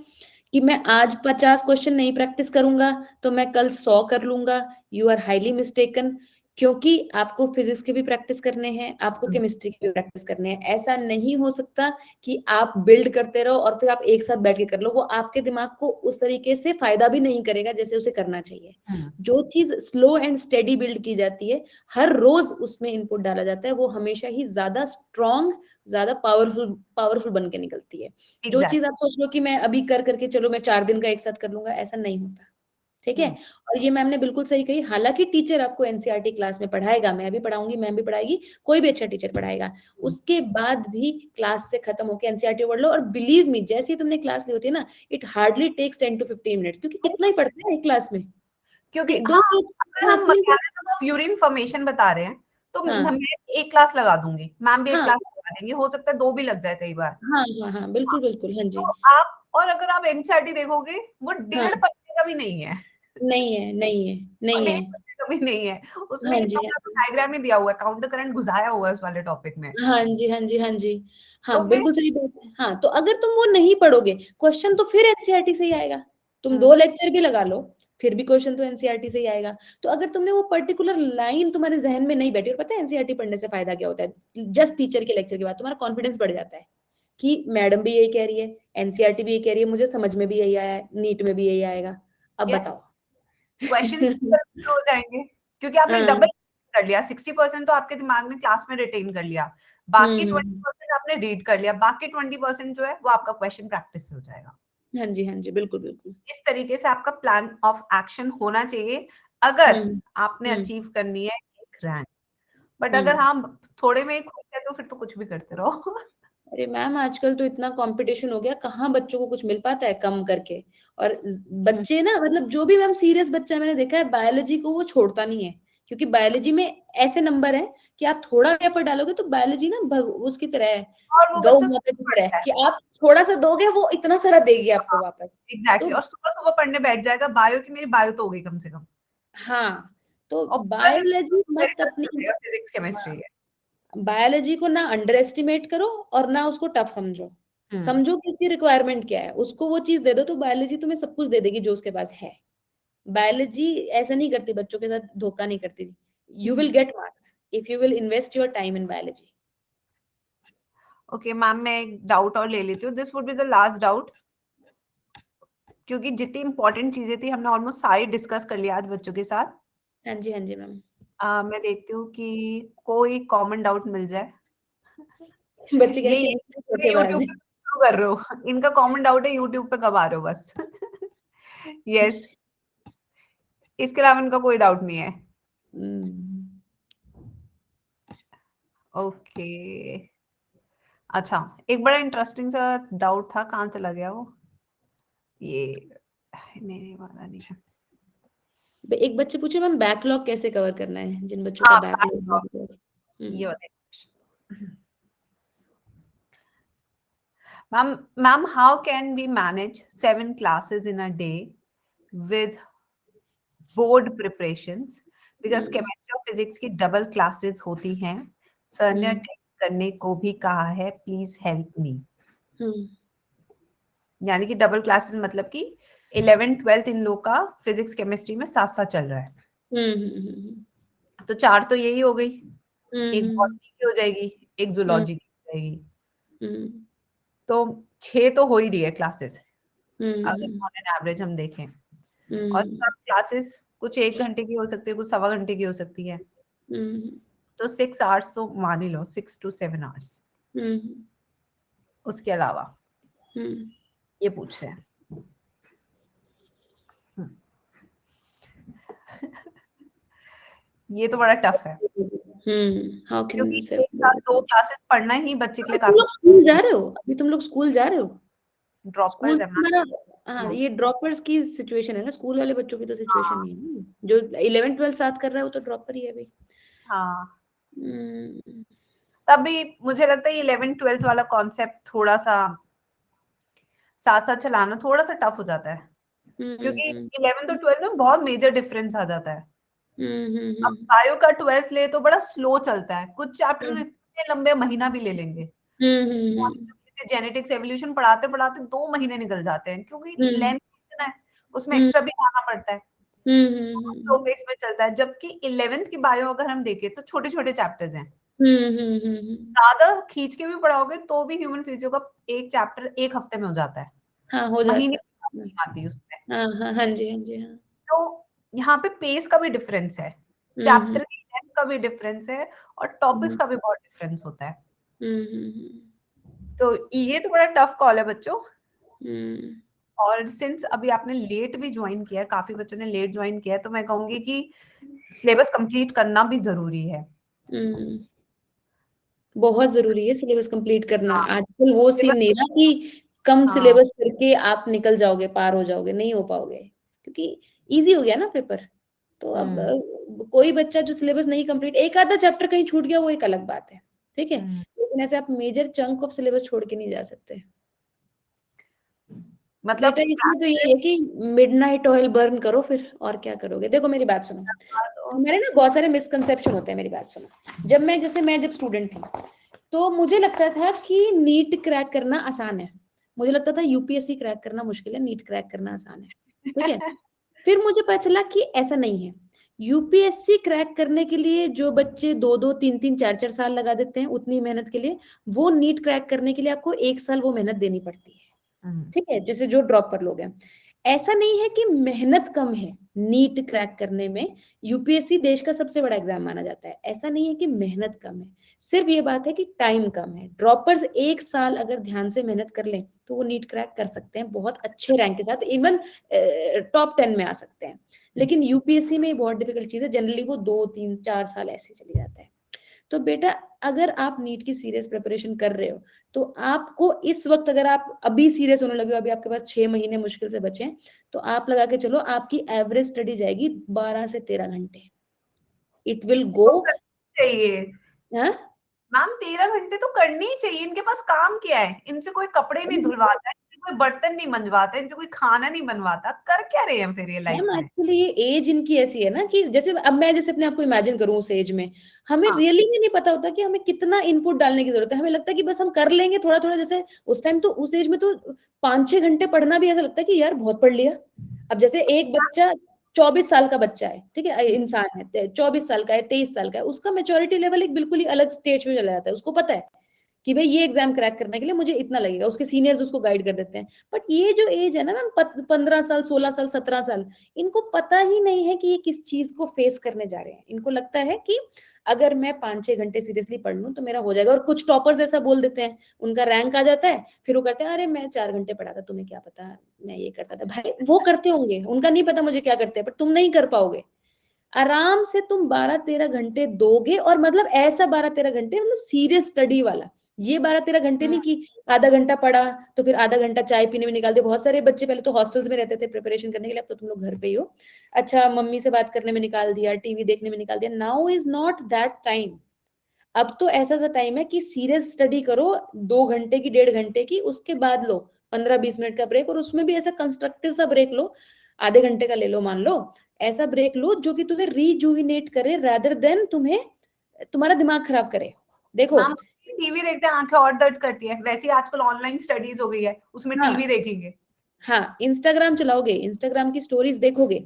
कि मैं आज 50 क्वेश्चन नहीं प्रैक्टिस करूंगा तो मैं कल 100 कर लूंगा, यू आर हाईली मिस्टेकन। क्योंकि आपको फिजिक्स के भी प्रैक्टिस करने हैं, आपको केमिस्ट्री के भी प्रैक्टिस करने हैं। ऐसा नहीं हो सकता कि आप बिल्ड करते रहो और फिर आप एक साथ बैठ के कर लो। वो आपके दिमाग को उस तरीके से फायदा भी नहीं करेगा जैसे उसे करना चाहिए। जो चीज स्लो एंड स्टेडी बिल्ड की जाती है, हर रोज उसमें इनपुट डाला जाता है, वो हमेशा ही ज्यादा स्ट्रॉन्ग, ज्यादा पावरफुल बन के निकलती है। जो चीज आप सोच लो कि मैं अभी कर करके चलो मैं 4 दिन का एक साथ कर लूंगा, ऐसा नहीं होता। ठीक है। और ये मैम ने बिल्कुल सही कही। हालांकि टीचर आपको एनसीईआरटी क्लास में पढ़ाएगा, मैं भी पढ़ाऊंगी, मैम भी पढ़ाएगी, कोई भी अच्छा टीचर पढ़ाएगा, उसके बाद भी क्लास से खत्म होकर एनसीईआरटी पढ़ लो। और बिलीव मी, जैसे ही तुमने क्लास ली होती है ना, it hardly takes 10 to 15 minutes, क्योंकि कितना ही पढ़ते हैं एक क्लास में। क्योंकि दो हाँ, अगर हाँ हम 3 मैकेनिज्म ऑफ यूरिन फॉर्मेशन बता रहे हैं तो हाँ मैं एक क्लास लगा दूंगी, मैम भी एक हाँ क्लास लगा देंगे, हो सकता है 2 भी लग जाए कई बार। हाँ हाँ हाँ बिल्कुल बिल्कुल हाँ जी। तो आप, और अगर आप एनसीईआरटी देखोगे वो हाँ 1.5 पन्ने का भी नहीं है। नहीं है नहीं है और नहीं है। 1 पन्ने का भी नहीं है, उसमें हाँ इतना जी बड़ा डायग्राम ही दिया हुआ है, काउंटर करंट घुसाया हुआ है उस वाले टॉपिक में। हाँ जी हाँ जी हाँ जी हाँ तो फिर बिल्कुल सही बात है। हाँ तो अगर तुम वो नहीं पढ़ोगे, क्वेश्चन तो फिर एनसीईआरटी से ही आएगा। तुम 2 लेक्चर भी लगा लो, फिर भी क्वेश्चन तो एनसीईआरटी से ही आएगा। तो अगर तुमने वो पर्टिकुलर लाइन तुम्हारे जहन में नहीं बैठी, और पता है एनसीईआरटी पढ़ने से फायदा क्या होता है, जस्ट टीचर के लेक्चर के बाद तुम्हारा कॉन्फिडेंस बढ़ जाता है कि मैडम भी यही कह रही है, एनसीईआरटी भी यही कह रही है, मुझे समझ में भी यही आया है, नीट में भी यही आएगा, अब Yes, बताओ। क्वेश्चन हो जाएंगे क्योंकि आपने हाँ, डबल कर लिया। 60% तो आपके दिमाग में क्लास में रिटेन कर लिया, बाकी 20% आपने रीड कर लिया, बाकी 20% जो है वो आपका क्वेश्चन प्रैक्टिस हो जाएगा। हाँ जी, हाँ जी, बिल्कुल बिल्कुल। इस तरीके से आपका प्लान ऑफ एक्शन होना चाहिए अगर आपने अचीव करनी है एक रैंक। बट अगर हम थोड़े में ही खुश है तो फिर तो कुछ भी करते रहो। अरे मैम, आजकल तो इतना कंपटीशन हो गया, कहाँ बच्चों को कुछ मिल पाता है कम करके। और बच्चे ना, मतलब जो भी मैम सीरियस बच्चा मैंने देखा है, बायोलॉजी को वो छोड़ता नहीं है, क्योंकि बायोलॉजी में ऐसे नंबर है कि आप थोड़ा एफर्ट डालोगे तो बायोलॉजी ना उसकी तरह है, और वो गौ बच्चा माता की तरह है, पढ़ता है। कि आप थोड़ा सा दोगे वो इतना सारा देगी आपको वापस। एग्जैक्टली, तो और सुबह सुबह पढ़ने बैठ जाएगा बायो की, मेरी बायो तो हो गई कम से कम, हाँ, तो और पूरा दिन बायोलॉजी मत अपनी, फिजिक्स केमिस्ट्री है। बायोलॉजी को ना अंडर एस्टिमेट करो और ना उसको टफ समझो। समझो कि उसकी रिक्वायरमेंट क्या है, उसको वो चीज दे दो तो बायोलॉजी तुम्हें सब कुछ दे देगी जो उसके पास है। बायोलॉजी ऐसा नहीं करती, बच्चों के साथ धोखा नहीं करती। You will get marks if you will invest your time in biology. Okay ma'am, मैं एक डाउट और ले लेती हूँ, this would be the last doubt, क्योंकि जितनी इंपॉर्टेंट चीजें थी हमने ऑलमोस्ट सारी डिस्कस कर लिया आज बच्चों के साथ। हाँ जी, हाँ जी मैम। मैं देखती हूँ कि कोई कॉमन डाउट मिल जाए। बच्चे कह रहे ये केमिस्ट्री धोखेबाज यूट्यूब है। पे क्यों कर रहे हो, इनका कॉमन डाउट है यूट्यूब पे कब आ रहे हो बस। यस, इसके अलावा इनका कोई डाउट नहीं है। ओके, अच्छा, एक बड़ा इंटरेस्टिंग सा डाउट था, कहाँ चला गया वो, ये नहीं नहीं वाला नहीं है। एक बच्चे पूछे मैम बैकलॉग कैसे कवर करना है, जिन बच्चों का हाँ, बैकलॉग। ये बताइए ma'am, how can we manage 7 classes in a day with board preparations, because chemistry और फिजिक्स की डबल क्लासेस होती हैं, सर ने अटेंड करने को भी कहा है, प्लीज हेल्प मी। यानी कि डबल क्लासेस मतलब कि 11th-12th इन लोग का फिजिक्स केमिस्ट्री में साथ साथ चल रहा है। तो 4 तो यही हो गई, एक बॉटनी की हो जाएगी, एक जूलॉजी की हो जाएगी, तो 6 तो हो ही रही है क्लासेस अगर ऑन एन एवरेज हम देखें। और सब क्लासेस कुछ 1 घंटे की हो सकती है, कुछ 1.25 घंटे की हो सकती है, तो 6 आवर्स तो मान ही लो, 6 to 7 आवर्स। उसके अलावा ये पूछ रहे हैं। ये तो बड़ा टफ है, हाउ कैन क्योंकि एक साथ 2 क्लासेस पढ़ना ही बच्चे के लिए तुम काफी। लोग स्कूल जा रहे हो अभी, तुम लोग स्कूल जा रहे हो? स्कूल ड्रॉपर्स है तुम्हारा, हाँ, ये ड्रॉपर्स की सिचुएशन है ना, स्कूल वाले बच्चों की तो सिचुएशन नहीं है ना, जो 11th-12th साथ कर रहा है वो तो ड्रॉपर ही है भाई। हाँ, तभी मुझे लगता है 11th-12th वाला कॉन्सेप्ट थोड़ा सा साथ साथ चलाना थोड़ा सा टफ हो जाता है, क्योंकि 11th और 12th में बहुत मेजर डिफरेंस आ जाता है। अब बायो का 12th ले तो बड़ा स्लो चलता है, कुछ चैप्टर इतने लंबे महीना भी ले लेंगे, जेनेटिक्स एवोल्यूशन पढ़ाते पढ़ाते 2 महीने निकल जाते हैं, क्योंकि लेंथ इतना है, उसमें एक्स्ट्रा भी जाना पड़ता है, तो पेस में चलता है। जबकि 11th की बायो अगर हम देखें तो छोटे छोटे चैप्टर्स हैं, ज्यादा खींच के भी पढ़ाओगे तो भी ह्यूमन फिजियो का एक चैप्टर 1 हफ्ते में हो जाता है, हाँ, हो महीने जाता नहीं आती उसमें। है। हाँ, हाँ जी, हाँ जी, हाँ। तो यहाँ पे पेस का भी डिफरेंस है, चैप्टर की लेंथ का भी डिफरेंस है, और टॉपिक्स का भी बहुत डिफरेंस होता है। तो ये तो बड़ा टफ कॉल है बच्चों। और सिंस अभी आपने लेट भी ज्वाइन किया है, काफी बच्चों ने लेट ज्वाइन किया है, तो मैं कहूंगी कि सिलेबस कंप्लीट करना भी जरूरी है। बहुत जरूरी है सिलेबस कंप्लीट करना। हाँ, आजकल वो सीन सिलेबस, नहीं रहा कि कम हाँ, सिलेबस करके आप निकल जाओगे, पार हो जाओगे, नहीं हो पाओगे, क्योंकि इजी हो गया ना पेपर। तो अब कोई बच्चा जो सिलेबस नहीं कंप्लीट, एक आधा चैप्टर कहीं छूट गया वो एक अलग बात है, ठीक है, लेकिन ऐसे आप मेजर चंक ऑफ सिलेबस छोड़ के नहीं जा सकते। मतलब बेटा इसमें तो ये है कि मिडनाइट ऑयल बर्न करो, फिर और क्या करोगे। देखो मेरी बात सुनो, हमारे ना बहुत सारे मिसकंसेप्शन होते हैं, मेरी बात सुनो। जब स्टूडेंट थी तो मुझे लगता था कि नीट क्रैक करना आसान है, मुझे लगता था यूपीएससी क्रैक करना मुश्किल है, नीट क्रैक करना आसान है, ठीक है। फिर मुझे पता चला कि ऐसा नहीं है, यूपीएससी क्रैक करने के लिए जो बच्चे 2-2, 3-3, 4-4 साल लगा देते हैं उतनी मेहनत के लिए, वो नीट क्रैक करने के लिए आपको 1 साल वो मेहनत देनी पड़ती है। ठीक है, जैसे जो ड्रॉप पर लोग हैं। ऐसा नहीं है कि मेहनत कम है नीट क्रैक करने में। यूपीएससी देश का सबसे बड़ा एग्जाम माना जाता है। ऐसा नहीं है कि मेहनत कम है, सिर्फ ये बात है कि टाइम कम है। ड्रॉपर्स 1 साल अगर ध्यान से मेहनत कर लें तो वो नीट क्रैक कर सकते हैं बहुत अच्छे रैंक के साथ, इवन टॉप 10 में आ सकते हैं। लेकिन यूपीएससी में बहुत डिफिकल्ट चीज है, जनरली वो 2-3-4 साल ऐसे चले जाता है। तो बेटा अगर आप नीट की सीरियस प्रिपरेशन कर रहे हो तो आपको इस वक्त, अगर आप अभी सीरियस होने लगे हो, अभी आपके पास 6 महीने मुश्किल से बचे हैं, तो आप लगा के चलो आपकी एवरेज स्टडी जाएगी 12 से 13 घंटे। इट विल गो चाहिए हाँ मैम, 13 घंटे तो करनी ही चाहिए। इनके पास काम क्या है? इनसे कोई कपड़े नहीं धुलवाता है, इनसे कोई बर्तन नहीं मंजवाता है, इनसे कोई खाना नहीं बनवाता। कर क्या रहे हैं फिर ये लाइफ मैम। में? एक्चुअली ये एज इनकी ऐसी है ना कि जैसे अब मैं जैसे अपने आप को इमेजिन करूं उस एज में, हमें हाँ रियली में नहीं पता होता कि हमें कितना इनपुट डालने की जरूरत है। हमें लगता है कि बस हम कर लेंगे थोड़ा थोड़ा। जैसे उस टाइम तो उस एज में तो 5-6 घंटे पढ़ना भी ऐसा लगता है कि यार बहुत पढ़ लिया। अब जैसे एक बच्चा 24 साल का बच्चा है, ठीक है, इंसान है, 24 साल का है, 23 साल का है, उसका मेच्योरिटी लेवल एक बिल्कुल ही अलग स्टेज पे चला जाता है। उसको पता है कि भाई ये एग्जाम क्रैक करने के लिए मुझे इतना लगेगा, उसके सीनियर्स उसको गाइड कर देते हैं। बट ये जो एज है ना मैम, 15 साल, 16 साल, 17 साल, इनको पता ही नहीं है कि ये किस चीज को फेस करने जा रहे हैं। इनको लगता है कि अगर मैं 5-6 घंटे सीरियसली पढ़ लूं तो मेरा हो जाएगा। और कुछ टॉपर्स ऐसा बोल देते हैं, उनका रैंक आ जाता है, फिर वो करते हैं अरे मैं 4 घंटे पढ़ा था, तुम्हें क्या पता मैं ये करता था। भाई वो करते होंगे, उनका नहीं पता मुझे क्या करते हैं, पर तुम नहीं कर पाओगे। आराम से तुम 12-13 घंटे दोगे, और मतलब ऐसा 12-13 घंटे मतलब सीरियस स्टडी वाला। ये 12-13 घंटे नहीं कि आधा घंटा पढ़ा तो फिर आधा घंटा चाय पीने में निकाल दिया। बहुत सारे बच्चे पहले तो हॉस्टल्स में रहते थे प्रिपरेशन करने के लिए, अब तो तुम लोग घर पे ही हो, अच्छा मम्मी से बात करने में निकाल दिया, टीवी देखने में निकाल दिया। Now is not that time. अब तो ऐसा सा टाइम है कि सीरियस स्टडी करो 2 घंटे की, 1.5 घंटे की, उसके बाद लो 15-20 मिनट का ब्रेक, और उसमें भी ऐसा कंस्ट्रक्टिव सा ब्रेक लो, आधे घंटे का ले लो मान लो। ऐसा ब्रेक लो जो कि तुम्हें रिजुविनेट करे, रादर देन तुम्हें तुम्हारा दिमाग खराब करे। देखो मैम, टीवी देखते हैं आंखें और दर्द करती है, वैसे ही आजकल ऑनलाइन स्टडीज हो गई है, उसमें हाँ टीवी देखेंगे। हाँ, इंस्टाग्राम चलाओगे, इंस्टाग्राम की स्टोरीज देखोगे,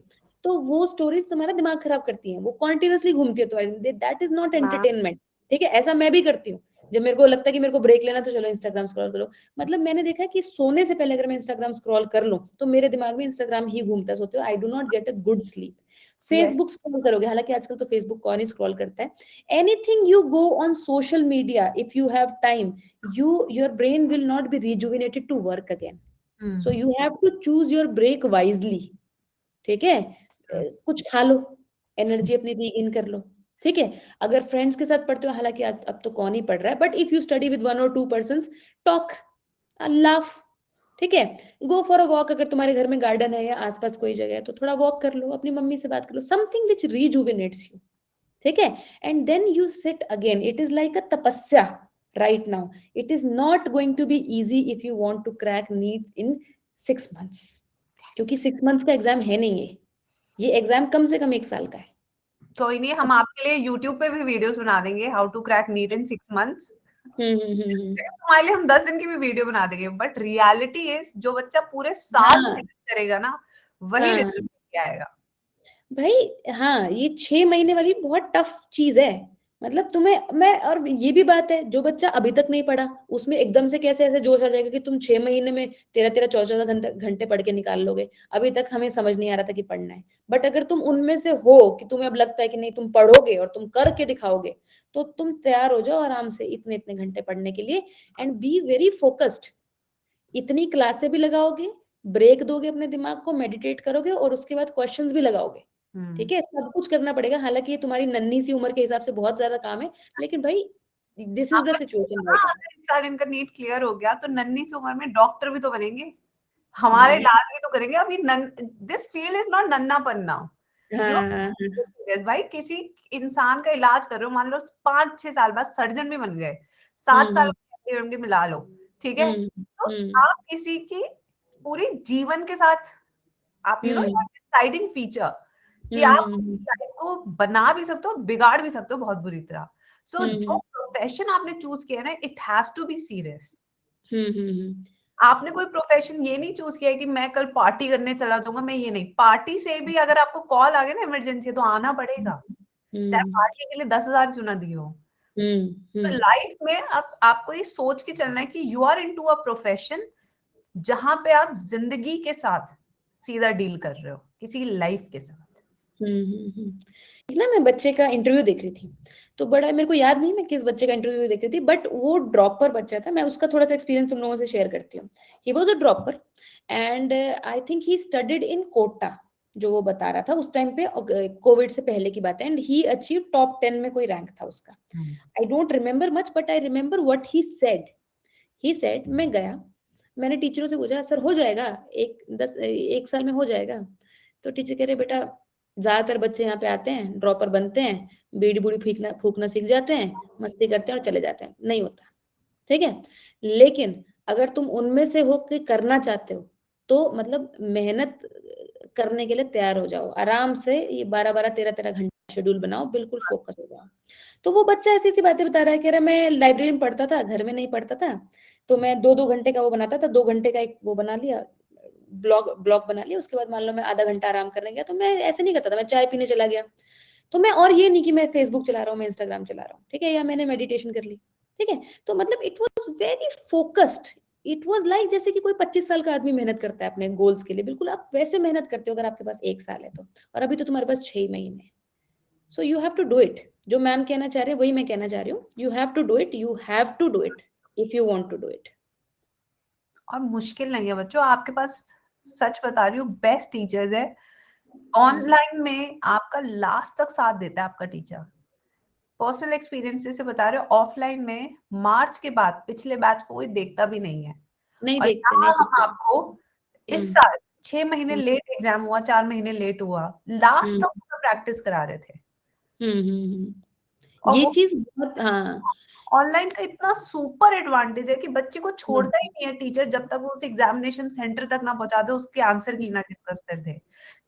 तो वो स्टोरीज तुम्हारा दिमाग खराब करती हैं, वो कॉन्टिन्यूसली घूमती है तुम्हारे। That is not ma'am, entertainment. ठीक है, ऐसा मैं भी करती हूँ। जब मेरे को लगता है कि मेरे को ब्रेक लेना, तो चलो इंस्टाग्राम स्क्रॉल करो। मतलब मैंने देखा है कि सोने से पहले अगर मैं इंस्टाग्राम स्क्रॉल कर लूं तो मेरे दिमाग में इंस्टाग्राम ही घूमता है, सोते हो I do not get a good sleep. Yes Facebook scroll करोगे, हालांकि आजकल तो फेसबुक कौन ही स्क्रॉल करता है। Anything you go on social media, if you have time, your brain will not be rejuvenated to work again. So you have to choose your break wisely. ठीक है, कुछ खा लो, एनर्जी अपनी रीगेन कर लो। ठीक है, अगर फ्रेंड्स के साथ पढ़ते हो, हालांकि आज अब तो कौन ही पढ़ रहा है, but if you study with 1 or 2 person, talk, laugh. ठीक है, गो फॉर अ वॉक। अगर तुम्हारे घर में गार्डन है या आसपास कोई जगह है तो थोड़ा वॉक कर लो, अपनी मम्मी से बात कर लो, समथिंग विच रिजुविनेट्स यू। ठीक है, and then you sit again. It is like a tapasya right now. It is not going to be easy if you want to crack NEET in 6 months, क्योंकि 6 months का एग्जाम है नहीं ये एग्जाम कम से कम 1 साल का है। कोई नहीं, हम आपके लिए यूट्यूब पे भी वीडियोस बना देंगे, how to crack NEET in 6 months. हम्म। तुम्हारे लिए हम 10 दिन की भी वीडियो बना देंगे। बट रियलिटी इज, जो बच्चा पूरे साल हाँ मेहनत करेगा ना, वही हाँ रिजल्ट लेके आएगा। भाई, हाँ ये 6 महीने वाली बहुत टफ चीज है। मतलब तुम्हें मैं, और ये भी बात है, जो बच्चा अभी तक नहीं पढ़ा उसमें एकदम से कैसे ऐसे जोश आ जाएगा कि तुम 6 महीने में 13-13, 14-14 घंटे घंटे पढ़ के निकाल लोगे। अभी तक हमें समझ नहीं आ रहा था कि पढ़ना है। बट अगर तुम उनमें से हो कि तुम्हें अब लगता है कि नहीं तुम पढ़ोगे और तुम करके दिखाओगे, तो तुम तैयार हो जाओ आराम से इतने इतने घंटे पढ़ने के लिए, एंड बी वेरी फोकस्ड। इतनी क्लासें भी लगाओगे, ब्रेक दोगे अपने दिमाग को, मेडिटेट करोगे, और उसके बाद क्वेश्चंस भी लगाओगे। ठीक है, सब कुछ करना पड़ेगा। हालांकि ये तुम्हारी नन्ही सी उम्र के हिसाब से बहुत ज्यादा काम है, लेकिन भाई दिस इज द सिचुएशन हाँ, राइट अगर इस साल इनका नीट क्लियर हो गया तो नन्ही सी उम्र में डॉक्टर भी तो बनेंगे, हमारे नाउ। इलाज भी तो करेंगे। अभी दिस फील्ड इज नॉट नन्ना पन्ना। यू हाँ भाई, किसी इंसान का इलाज कर रहे हो, मान लो 5-6 साल बाद सर्जन भी बन गए, 7 साल हम्म एमडी मिला लो, ठीक है, हम्म तो हम्म आप किसी की पूरी जीवन के साथ, आप हम्म डिसाइडिंग फीचर कि हम्म आप हम्म लाइफ को बना भी सकते हो, बिगाड़ भी सकते हो बहुत बुरी तरह। सो जो हम्म प्रोफेशन आपने चूज किया है ना, it has to be serious. हम्म हम्म, हम्म। आपने कोई प्रोफेशन ये नहीं चूज किया है कि मैं कल पार्टी करने चला जाऊंगा, मैं ये नहीं, पार्टी से भी अगर आपको कॉल आ गया ना इमरजेंसी, तो आना पड़ेगा, चाहे पार्टी के लिए 10,000 क्यों ना दिए हो। तो लाइफ में अब आपको ये सोच के चलना है कि you are into a profession जहां पे आप जिंदगी के साथ सीधा डील कर रहे हो, किसी लाइफ के साथ। ना मैं बच्चे का इंटरव्यू देख रही थी, तो बड़ा मेरे को याद नहीं मैं किस बच्चे का इंटरव्यू देख रही थी, बट वो ड्रॉपर बच्चा था। मैं उसका थोड़ा सा एक्सपीरियंस तुम लोगों से शेयर करती हूँ। He was a dropper and I think he studied in Kota, जो वो बता रहा था उस टाइम पे, कोविड से पहले की बात है, एंड ही अचीव टॉप 10 में कोई रैंक था उसका। I don't remember much but I remember what he said. He said, मैं गया, मैंने टीचरों से पूछा सर हो जाएगा, एक साल में हो जाएगा? तो टीचर कह रहे बेटा ज्यादातर बच्चे यहाँ पे आते हैं, ड्रॉपर बनते हैं, बीड़ी बूड़ी फूकना सीख जाते हैं, मस्ती करते हैं और चले जाते हैं, नहीं होता, ठीक है। लेकिन अगर तुम उनमें से हो के करना चाहते हो तो मतलब मेहनत करने के लिए तैयार हो जाओ, आराम से ये 12-12 13-13 घंटे शेड्यूल बनाओ, बिल्कुल फोकस हो जाओ। तो वो बच्चा ऐसी ऐसी बातें बता रहा है, कह रहा मैं लाइब्रेरी में पढ़ता था, घर में नहीं पढ़ता था, तो मैं 2-2 घंटे का वो बनाता था, 2 घंटे का एक वो बना लिया, ब्लॉग बना लिया, उसके बाद मान लो मैं आधा घंटा आराम करने गया, तो मैं ऐसे नहीं करता था, मैं चाय पीने चला गया, तो मैं, और ये नहीं कि मैं फेसबुक चला रहा हूँ, मैं इंस्टाग्राम चला रहा हूँ, ठीक है, या मैंने मेडिटेशन कर ली, ठीक है। तो मतलब it was very focused, it was like जैसे कि कोई 25 साल का आदमी मेहनत करता है अपने गोल्स के लिए, बिल्कुल आप वैसे मेहनत करते हो अगर आपके पास 1 साल है तो, और अभी तो तुम्हारे पास 6 महीने। So you have to do it, जो मैम कहना चाह रहे हैं वही मैं कहना चाह रही हूँ, you have to do it, you have to do it if you want to do it. और मुश्किल नहीं है बच्चों, आपके पास, सच बता रही हूँ, बेस्ट टीचर्स है। ऑनलाइन में आपका लास्ट तक साथ देता है आपका टीचर, पर्सनल एक्सपीरियंस से बता रहे हो। ऑफलाइन में मार्च के बाद पिछले बैच को कोई देखता भी नहीं है, नहीं और देखते, नहीं यहाँ हम देखते। आपको इस साल 6 महीने हम्म, लेट एग्जाम हुआ, 4 महीने लेट हुआ, लास्ट हम्म, तक पूरा प्रैक्टिस करा रहे थे। और ये वो चीज बहुत, हाँ। ऑनलाइन का इतना सुपर एडवांटेज है कि बच्चे को हम्म, छोड़ता ही नहीं है टीचर जब तक वो उस एग्जामिनेशन सेंटर तक ना पहुंचा दे, उसके आंसर की ना डिस्कस कर दे।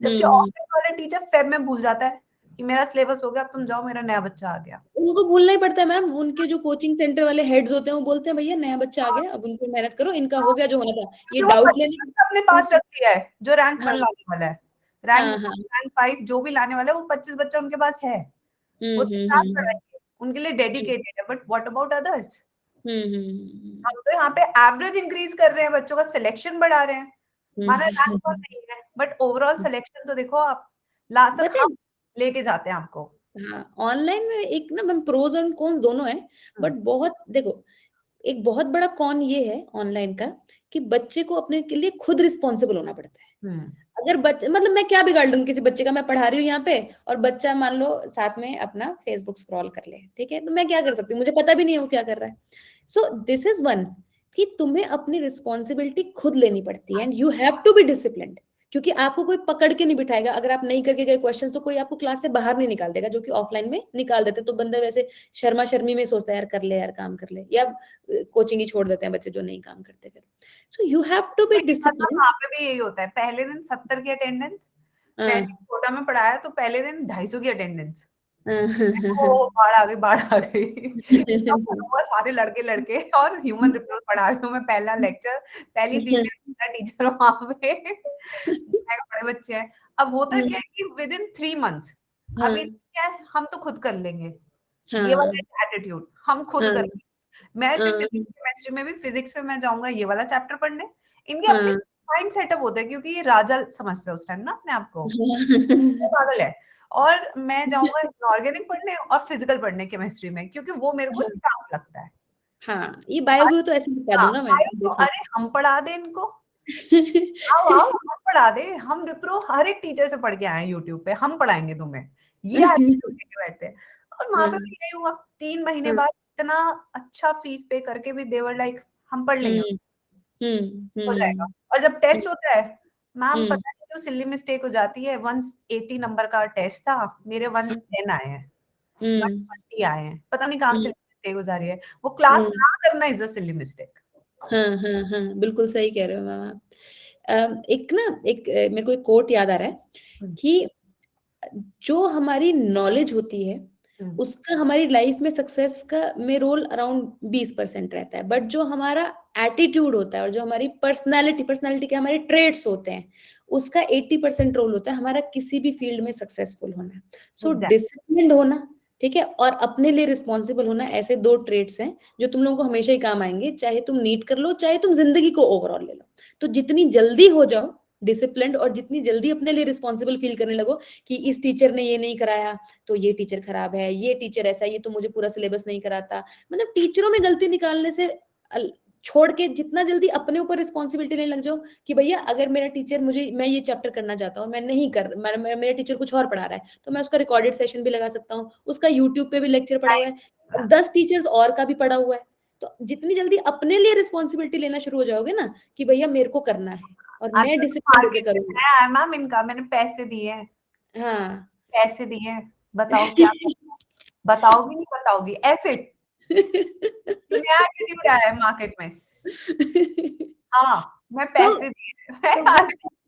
जबकि हम्म, ऑफलाइन वाले टीचर फेब में भूल जाता है कि मेरा सिलेबस हो गया, अब तुम जाओ, मेरा नया बच्चा आ गया। उनको भूलना ही पड़ता है मैम, उनके जो कोचिंग सेंटर वाले हेड्स होते हैं वो बोलते हैं भैया नया बच्चा आ गया, अब उनको मेहनत करो, इनका हो गया जो होना था, ये क्योंकि वो डाउट 25 लेने। बच्चा अपने पास रख दिया है जो रैंक 1 हाँ, लाने वाला है, रैंक हाँ, हाँ। 5 जो भी लाने वाला है, वो 25 बच्चा उनके पास है, वो हम्म, तो हम्म, क्लास हम्म, पढ़ाएंगे, उनके लिए डेडिकेटेड है। But what about others? हम्म, हम तो यहाँ पे एवरेज इंक्रीज कर रहे हैं, बच्चों का सिलेक्शन बढ़ा रहे हैं, माना रैंक तो नहीं है, बट ओवरऑल सिलेक्शन तो देखो आप, लास्ट तक पता है, हम लेके जाते हैं आपको। हाँ ऑनलाइन में एक ना मैम प्रोज और कॉन्स दोनों है, बट हम्म, बहुत देखो, एक बहुत बड़ा कॉन ये है ऑनलाइन का कि बच्चे को अपने के लिए खुद रिस्पॉन्सिबल होना पड़ता है। हम्म, अगर बच्चे, मतलब मैं क्या बिगाड़ दूंगी किसी बच्चे का, मैं पढ़ा रही हूँ यहाँ पे और बच्चा मान लो साथ में अपना फेसबुक स्क्रॉल कर ले, ठीक है, तो मैं क्या कर सकती हूँ, मुझे पता भी नहीं है वो क्या कर रहा है। सो दिस इज वन, कि तुम्हें अपनी रिस्पॉन्सिबिलिटी खुद लेनी पड़ती है and you have to be disciplined, क्योंकि आपको कोई पकड़ के नहीं बिठाएगा, अगर आप नहीं करके गए क्वेश्चंस तो कोई आपको क्लास से बाहर नहीं निकाल देगा, जो कि ऑफलाइन में निकाल देते, तो बंदा वैसे शर्मा शर्मी में सोचता है यार कर ले यार काम कर ले, या कोचिंग ही छोड़ देते हैं बच्चे जो नहीं काम करते फिर। So you have to be मतलब डिसिप्लिन। वहाँ पे भी यही होता है, पहले दिन 70 की अटेंडेंस, मैंने कोटा में पढ़ाया तो पहले दिन 250 की अटेंडेंस, ओ बाढ़ आ गई, बाढ़ आ गई। तो वो सारे लड़के लड़के, और ह्यूमन रिसोर्स पढ़ा रही हूँ मैं, पहला लेक्चर, पहली फीमेल टीचर वहां पे, बड़े बच्चे हैं। अब होता क्या है कि विद इन 3 मंथ्स, अभी क्या है, हम तो खुद कर लेंगे, ये वाला एटीट्यूड हम खुद कर लेंगे। मैं सिर्फ फिजिक्स केमिस्ट्री में भी, फिजिक्स में मैं जाऊंगा ये वाला चैप्टर पढ़ने, इनके अपने माइंड सेटअप होता है, क्योंकि ये राजा समझते हैं उस टाइम ना अपने आप को, वो पागल है। और मैं जाऊंगा ऑर्गेनिक पढ़ने और फिजिकल पढ़ने केमिस्ट्री में, क्योंकि वो मेरे को टफ लगता है। हाँ, ये बायो भी तो ऐसे बता हाँ, दूंगा मैं, तो देखो। अरे हम पढ़ा दे इनको, आओ आओ हम पढ़ा दे, हम रिप्रो हर एक टीचर से पढ़ के आए हैं यूट्यूब पे, हम पढ़ाएंगे तुम्हें, ये एटीट्यूड लेके बैठते हैं। और वहां पे भी यही हुआ, 3 महीने बाद इतना अच्छा फीस पे करके भी देवर लाइक हम पढ़ लेंगे, हो जाएगा। और जब टेस्ट होता है, मैम पता नहीं क्यों सिली मिस्टेक हो जाती है, 180 नंबर का टेस्ट था, मेरे 110 आए हैं, 120 आए हैं, पता नहीं कहाँ से मिस्टेक हो जा रही है, वो क्लास ना करना इज अ सिली मिस्टेक। हाँ, हाँ, हाँ, बिल्कुल सही कह रहे हो मैम आप। एक ना, एक मेरे को एक कोट याद आ रहा है कि जो हमारी नॉलेज होती है उसका हमारी लाइफ में सक्सेस का में रोल अराउंड 20% रहता है। बट जो हमारा एटीट्यूड होता है और जो हमारी पर्सनालिटी के हमारे ट्रेड्स होते हैं, उसका 80% रोल होता है हमारा किसी भी फील्ड में सक्सेसफुल होना। सो डिसिप्लिन्ड होना, ठीक है, और अपने लिए रिस्पॉन्सिबल होना, ऐसे 2 ट्रेड्स हैं जो तुम लोगों को हमेशा ही काम आएंगे, चाहे तुम नीट कर लो, चाहे तुम जिंदगी को ओवरऑल ले लो। तो जितनी जल्दी हो जाओ डिसिप्लिन्ड और जितनी जल्दी अपने लिए रिस्पॉन्सिबल फील करने लगो कि इस टीचर ने ये नहीं कराया तो ये टीचर खराब है, ये टीचर ऐसा, ये तो मुझे पूरा सिलेबस नहीं कराता, मतलब टीचरों में गलती निकालने से छोड़ के जितना जल्दी अपने ऊपर रिस्पॉन्सिबिलिटी लेने लग जाओ कि भैया अगर मेरा टीचर मैं ये चैप्टर करना चाहता हूँ, मैं नहीं कर मेरा टीचर कुछ और पढ़ा रहा है, तो मैं उसका रिकॉर्डेड सेशन भी लगा सकता हूँ, उसका यूट्यूब पे भी लेक्चर पड़ा हुआ है, 10 टीचर्स और का भी पड़ा हुआ है। तो जितनी जल्दी अपने लिए रिस्पॉन्सिबिलिटी लेना शुरू हो जाओगे ना कि भैया मेरे को करना है और मैं डिसिप्लिन होके करूंगा। मैम इनका मैंने पैसे दिए हैं, हाँ पैसे दिए हैं, बताओ क्या बताओगी नहीं बताओगी, ऐसे नया एटीट्यूड आया है मार्केट में। हाँ मैं पैसे दिए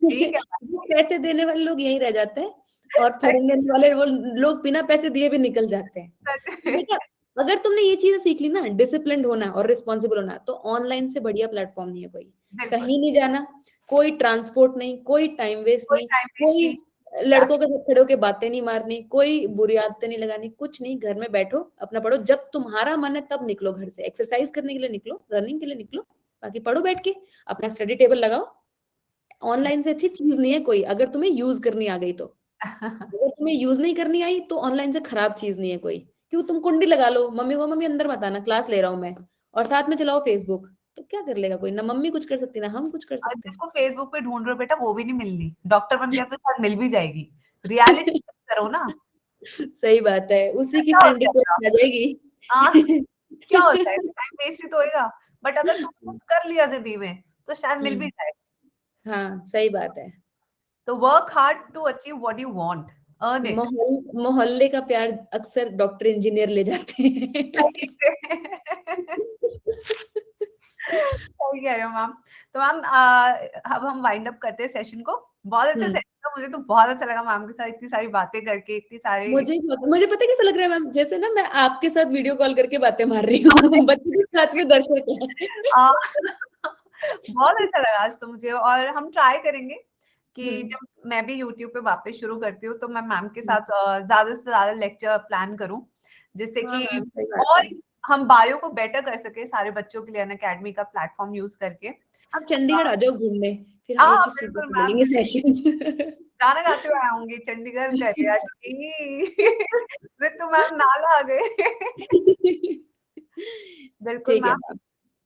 ठीक है। पैसे देने वाले लोग यही रह जाते हैं और फॉरेन लेने वाले वो लोग बिना पैसे दिए भी निकल जाते हैं। तो बेटा अगर तुमने ये चीजें सीख ली ना, डिसिप्लिन्ड होना और रिस्पॉन्सिबल होना, तो ऑनलाइन से बढ़िया प्लेटफॉर्म नहीं है कोई। कहीं नहीं जाना, कोई ट्रांसपोर्ट नहीं, कोई टाइम वेस्ट नहीं, कोई लड़कों के साथ खड़े होकर बातें नहीं मारनी, कोई बुरी आदतें नहीं लगानी, कुछ नहीं, घर में बैठो अपना पढ़ो, जब तुम्हारा मन है तब निकलो घर से, एक्सरसाइज करने के लिए निकलो, रनिंग के लिए निकलो, बाकी पढ़ो बैठ के, अपना स्टडी टेबल लगाओ। ऑनलाइन से अच्छी चीज नहीं है कोई, अगर तुम्हें यूज करनी आ गई तो। अगर तुम्हें यूज नहीं करनी आई तो ऑनलाइन से खराब चीज नहीं है कोई। क्यों, तुम कुंडी लगा लो, मम्मी को मम्मी अंदर मत आना, क्लास ले रहा हूँ मैं, और साथ में चलाओ फेसबुक, तो क्या कर लेगा कोई, ना मम्मी कुछ कर सकती ना हम कुछ कर सकते हैं। जिसको फेसबुक पे ढूंढ रहे हो बेटा वो भी नहीं मिलनी, डॉक्टर बन गया तो शायद मिल भी जाएगी, रियलिटी करो ना। सही बात है, उसी की क्या हो फ्रेंड जाएगा, रिक्वेस्ट आ जाएगी। क्या हो जाएगा, टाइम वेस्ट ही तो होएगा, बट अगर तुम कुछ कर लिया जिंदगी में तो शायद मिल भी जाए। हाँ सही बात है। तो work hard to achieve what you want, earn it. मोहल्ले का प्यार अक्सर डॉक्टर इंजीनियर ले जाते हैं। सही कह रहे हो मैम। तो मैम अब हम वाइंड अप करते हैं सेशन को। बहुत अच्छा सेशन था, मुझे तो बहुत अच्छा लगा मैम के साथ इतनी सारी बातें करके, इतनी सारी मुझे पता है कैसा लग रहा है मैम, जैसे ना मैं आपके साथ वीडियो कॉल करके बातें मार रही हूँ, बच्चे के साथ में दर्शक है। बहुत अच्छा लगा आज तो मुझे, और हम ट्राई करेंगे कि जब मैं भी यूट्यूब पे वापस शुरू करती हूँ तो मैं मैम के साथ ज्यादा से ज्यादा लेक्चर प्लान करूँ, जिससे कि और हम बायो को बेटर कर सके सारे बच्चों के लिए, अनअकैडमी का प्लेटफॉर्म यूज करके। आप चंडीगढ़ आ जाओ घूमने, फिर हम एक ही सीट पे लेंगे सेशंस। गाना गाते हुए आऊंगी, चंडीगढ़ चले ऋतु मैम नाला आ गए। बिल्कुल ठीक है मैम।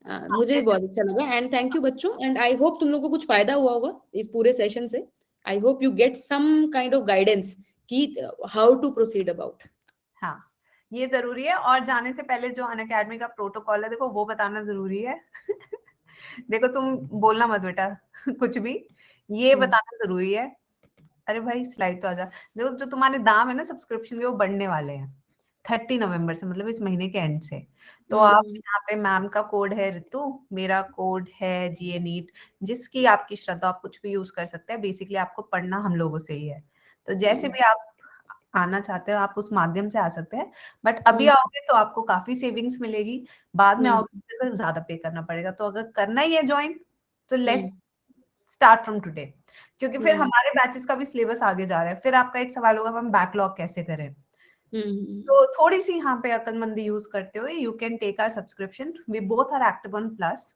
मैम, मुझे भी बहुत अच्छा लगा, एंड थैंक यू बच्चों, एंड आई होप तुम लोगों को कुछ फायदा हुआ होगा इस पूरे सेशन से। I hope you get some kind of guidance कि हाउ टू प्रोसीड अबाउट। हाँ ये जरूरी है, और जाने से पहले जो अनअकैडमी का प्रोटोकॉल है देखो वो बताना जरूरी है। देखो तुम बोलना मत बेटा कुछ भी, ये बताना जरूरी है। अरे भाई स्लाइड तो आ जा। देखो जो तुम्हारे दाम है ना सब्सक्रिप्शन के वो बढ़ने वाले हैं 30 नवंबर से, मतलब इस महीने के एंड से। तो आप यहाँ पे मैम का कोड है ऋतु, मेरा कोड है जीए नीट, जिसकी आपकी श्रद्धा, आप कुछ भी यूज कर सकते हैं, बेसिकली आपको पढ़ना हम लोगों से ही है। तो जैसे भी आप आना चाहते हो आप उस माध्यम से आ सकते हैं, बट अभी आओगे तो आपको काफी सेविंग्स मिलेगी, बाद में आओगे तो ज्यादा पे करना पड़ेगा। तो अगर करना ही है ज्वाइन तो लेट स्टार्ट फ्रॉम टुडे, क्योंकि फिर हमारे बैचेस का भी सिलेबस आगे जा रहा है। फिर आपका एक सवाल होगा हम बैकलॉग कैसे करें। तो थोड़ी सी यहाँ पे अक्लमंदी यूज करते हुए you can take our subscription, we both are active on plus.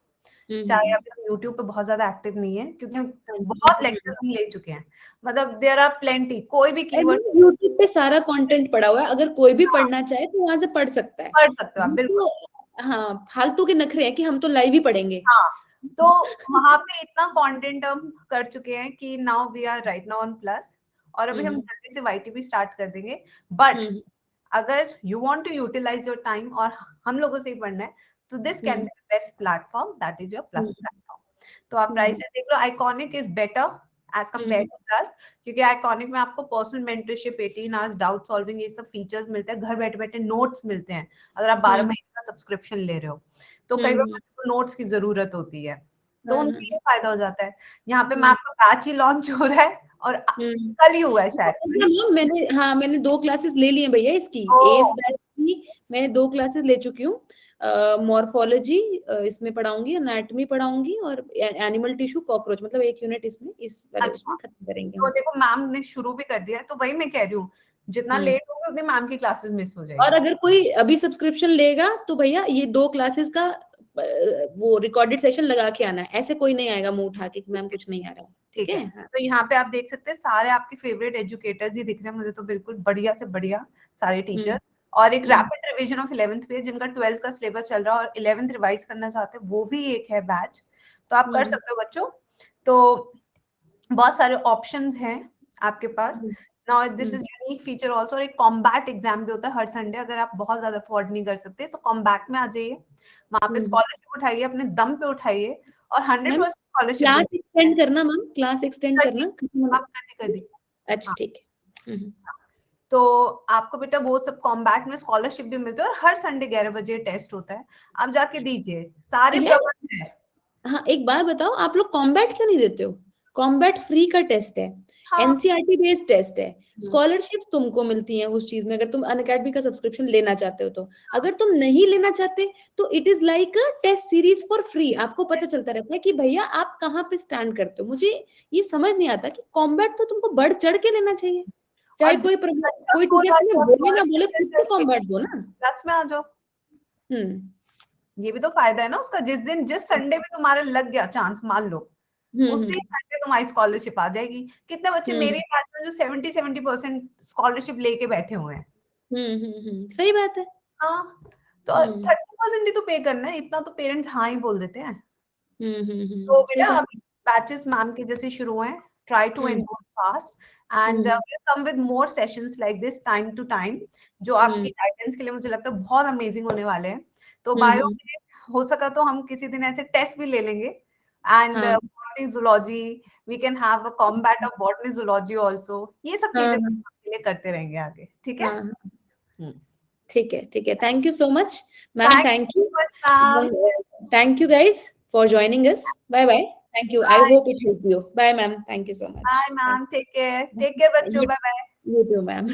चाहे अभी हम यूट्यूब पे बहुत ज्यादा एक्टिव नहीं है क्योंकि हम बहुत लेक्चर्स हम ले चुके हैं, मतलब देयर आर प्लेंटी, कोई भी कीवर्ड यूट्यूब पे सारा कंटेंट पड़ा हुआ है, अगर कोई भी पढ़ना चाहे तो वहां से पढ़ सकता है। पढ़ सकते हो आप बिल्कुल। हाँ फालतू के नखरे हैं कि हम तो लाइव ही पढ़ेंगे। हाँ तो वहां पे इतना कंटेंट हम कर चुके हैं कि now we are right now on plus, और अभी हम जल्दी से वाईटीबी स्टार्ट कर देंगे। बट अगर you want to utilize your time और हम लोगों से ही पढ़ना है तो this can be best platform, that is your Plus platform. तो आप प्राइसेस देख लो, Iconic is better as compare to Plus, क्योंकि आइकॉनिक में आपको personal mentorship, 18 hours doubt solving, ये सब फीचर्स मिलते हैं, घर बैठे बैठे नोट्स मिलते हैं। अगर आप 12 महीने का सब्सक्रिप्शन ले रहे हो तो कई बार नोट्स की जरूरत होती है, तो उनको ये फायदा हो जाता है। यहाँ पे मैम का बैच ही लॉन्च हो रहा है और कल ही हुआ है शायद। मैंने 2 क्लासेस ले लिए भैया इसकी। एस बैच की मैंने 2 क्लासेस ले चुकी हूँ। मॉर्फोलॉजी इसमें पढ़ाऊंगी, एनाटॉमी पढ़ाऊंगी और एनिमल टिश्यू कॉकरोच, मतलब 1 यूनिट इसमें उसमें खत्म करेंगे। तो देखो मैम ने शुरू भी कर दिया है, तो वही मैं कह रही हूँ जितना लेट होगा उतनी मैम की क्लासेस मिस हो जाएगी। और अगर कोई अभी सब्सक्रिप्शन लेगा तो भैया ये 2 क्लासेस का वो रिकॉर्डेड सेशन लगा के आना है, ऐसे कोई नहीं आएगा मुंह उठा के मैम कुछ नहीं आ रहा है। ठीक है। तो यहाँ पे आप देख सकते हैं सारे आपके फेवरेट एजुकेटर्स ही दिख रहे हैं मुझे, तो बिल्कुल बढ़िया से बढ़िया सारे टीचर। और एक रैपिड रिवीजन ऑफ 11th पे जिनका 12th का सिलेबस चल रहा है और 11th रिवाइज करना चाहते हैं, वो भी एक है बैच, तो आप कर सकते हो बच्चों। तो बहुत सारे ऑप्शंस हैं आपके पास। Now this is unique feature also. एक कॉम्बैट एग्जाम भी होता है हर संडे, अगर आप बहुत ज्यादा अफोर्ड नहीं कर सकते तो कॉम्बैट में आ जाइए, वहां पे स्कॉलरशिप उठाइए, अपने दम पे उठाइए और 100% स्कॉलरशिप। क्लास एक्सटेंड करना मैम, क्लास एक्सटेंड करना कर दी। अच्छा ठीक है। तो आपको बेटा वो सब कॉम्बैट में स्कॉलरशिप भी मिलती है और हर संडे 11 बजे टेस्ट होता है, आप जाके दीजिए, सारे प्रबंध है। हाँ एक बात बताओ, आप लोग कॉम्बैट क्यों नहीं देते हो? कॉम्बैट फ्री का टेस्ट है, एनसीईआरटी बेस्ड टेस्ट है, स्कॉलरशिप तुमको मिलती है उस चीज में अगर तुम अनअकैडमी का सब्सक्रिप्शन लेना चाहते हो तो। अगर तुम नहीं लेना चाहते तो it is like a test series for free, आपको पता चलता रहता है कि भैया आप कहाँ पे स्टैंड करते हो। मुझे ये समझ नहीं आता कि कॉम्बैट तो तुमको बढ़ चढ़ के लेना चाहिए, चाहे कोई टीचर तुम्हें बोले ना बोले, खुद से कॉम्बैट दो ना, प्लस में आ जाओ। ये भी तो फायदा है ना उसका, जिस संडे में तुम्हारा लग गया चांस, मान लो उसी संडे तुम्हारी स्कॉलरशिप आ जाएगी। कितने बच्चे मेरे बैच में जो 70% स्कॉलरशिप लेके बैठे हुए हैं। सही बात है। हाँ, तो 30% ही तो पे करना है, इतना तो पेरेंट्स हाँ ही बोल देते हैं। तो बेटा बैचेस मैम के जैसे शुरू हैं, try to enrol fast and come with more sessions like this time to time, जो आपकी गाइडेंस के लिए मुझे लगता है बहुत अमेजिंग होने वाले हैं। तो बायो में हो सका तो हम किसी दिन ऐसे टेस्ट भी ले लेंगे and botany zoology we can have a combat of botany zoology also, ये सब चीजें के लिए करते रहेंगे आगे। ठीक है? ठीक है, ठीक है। Thank you so much ma'am, thank you guys for joining us. Bye bye, thank you, I hope it help you. Bye ma'am, thank you so much. Bye ma'am, take care बच्चों, bye bye. You too ma'am.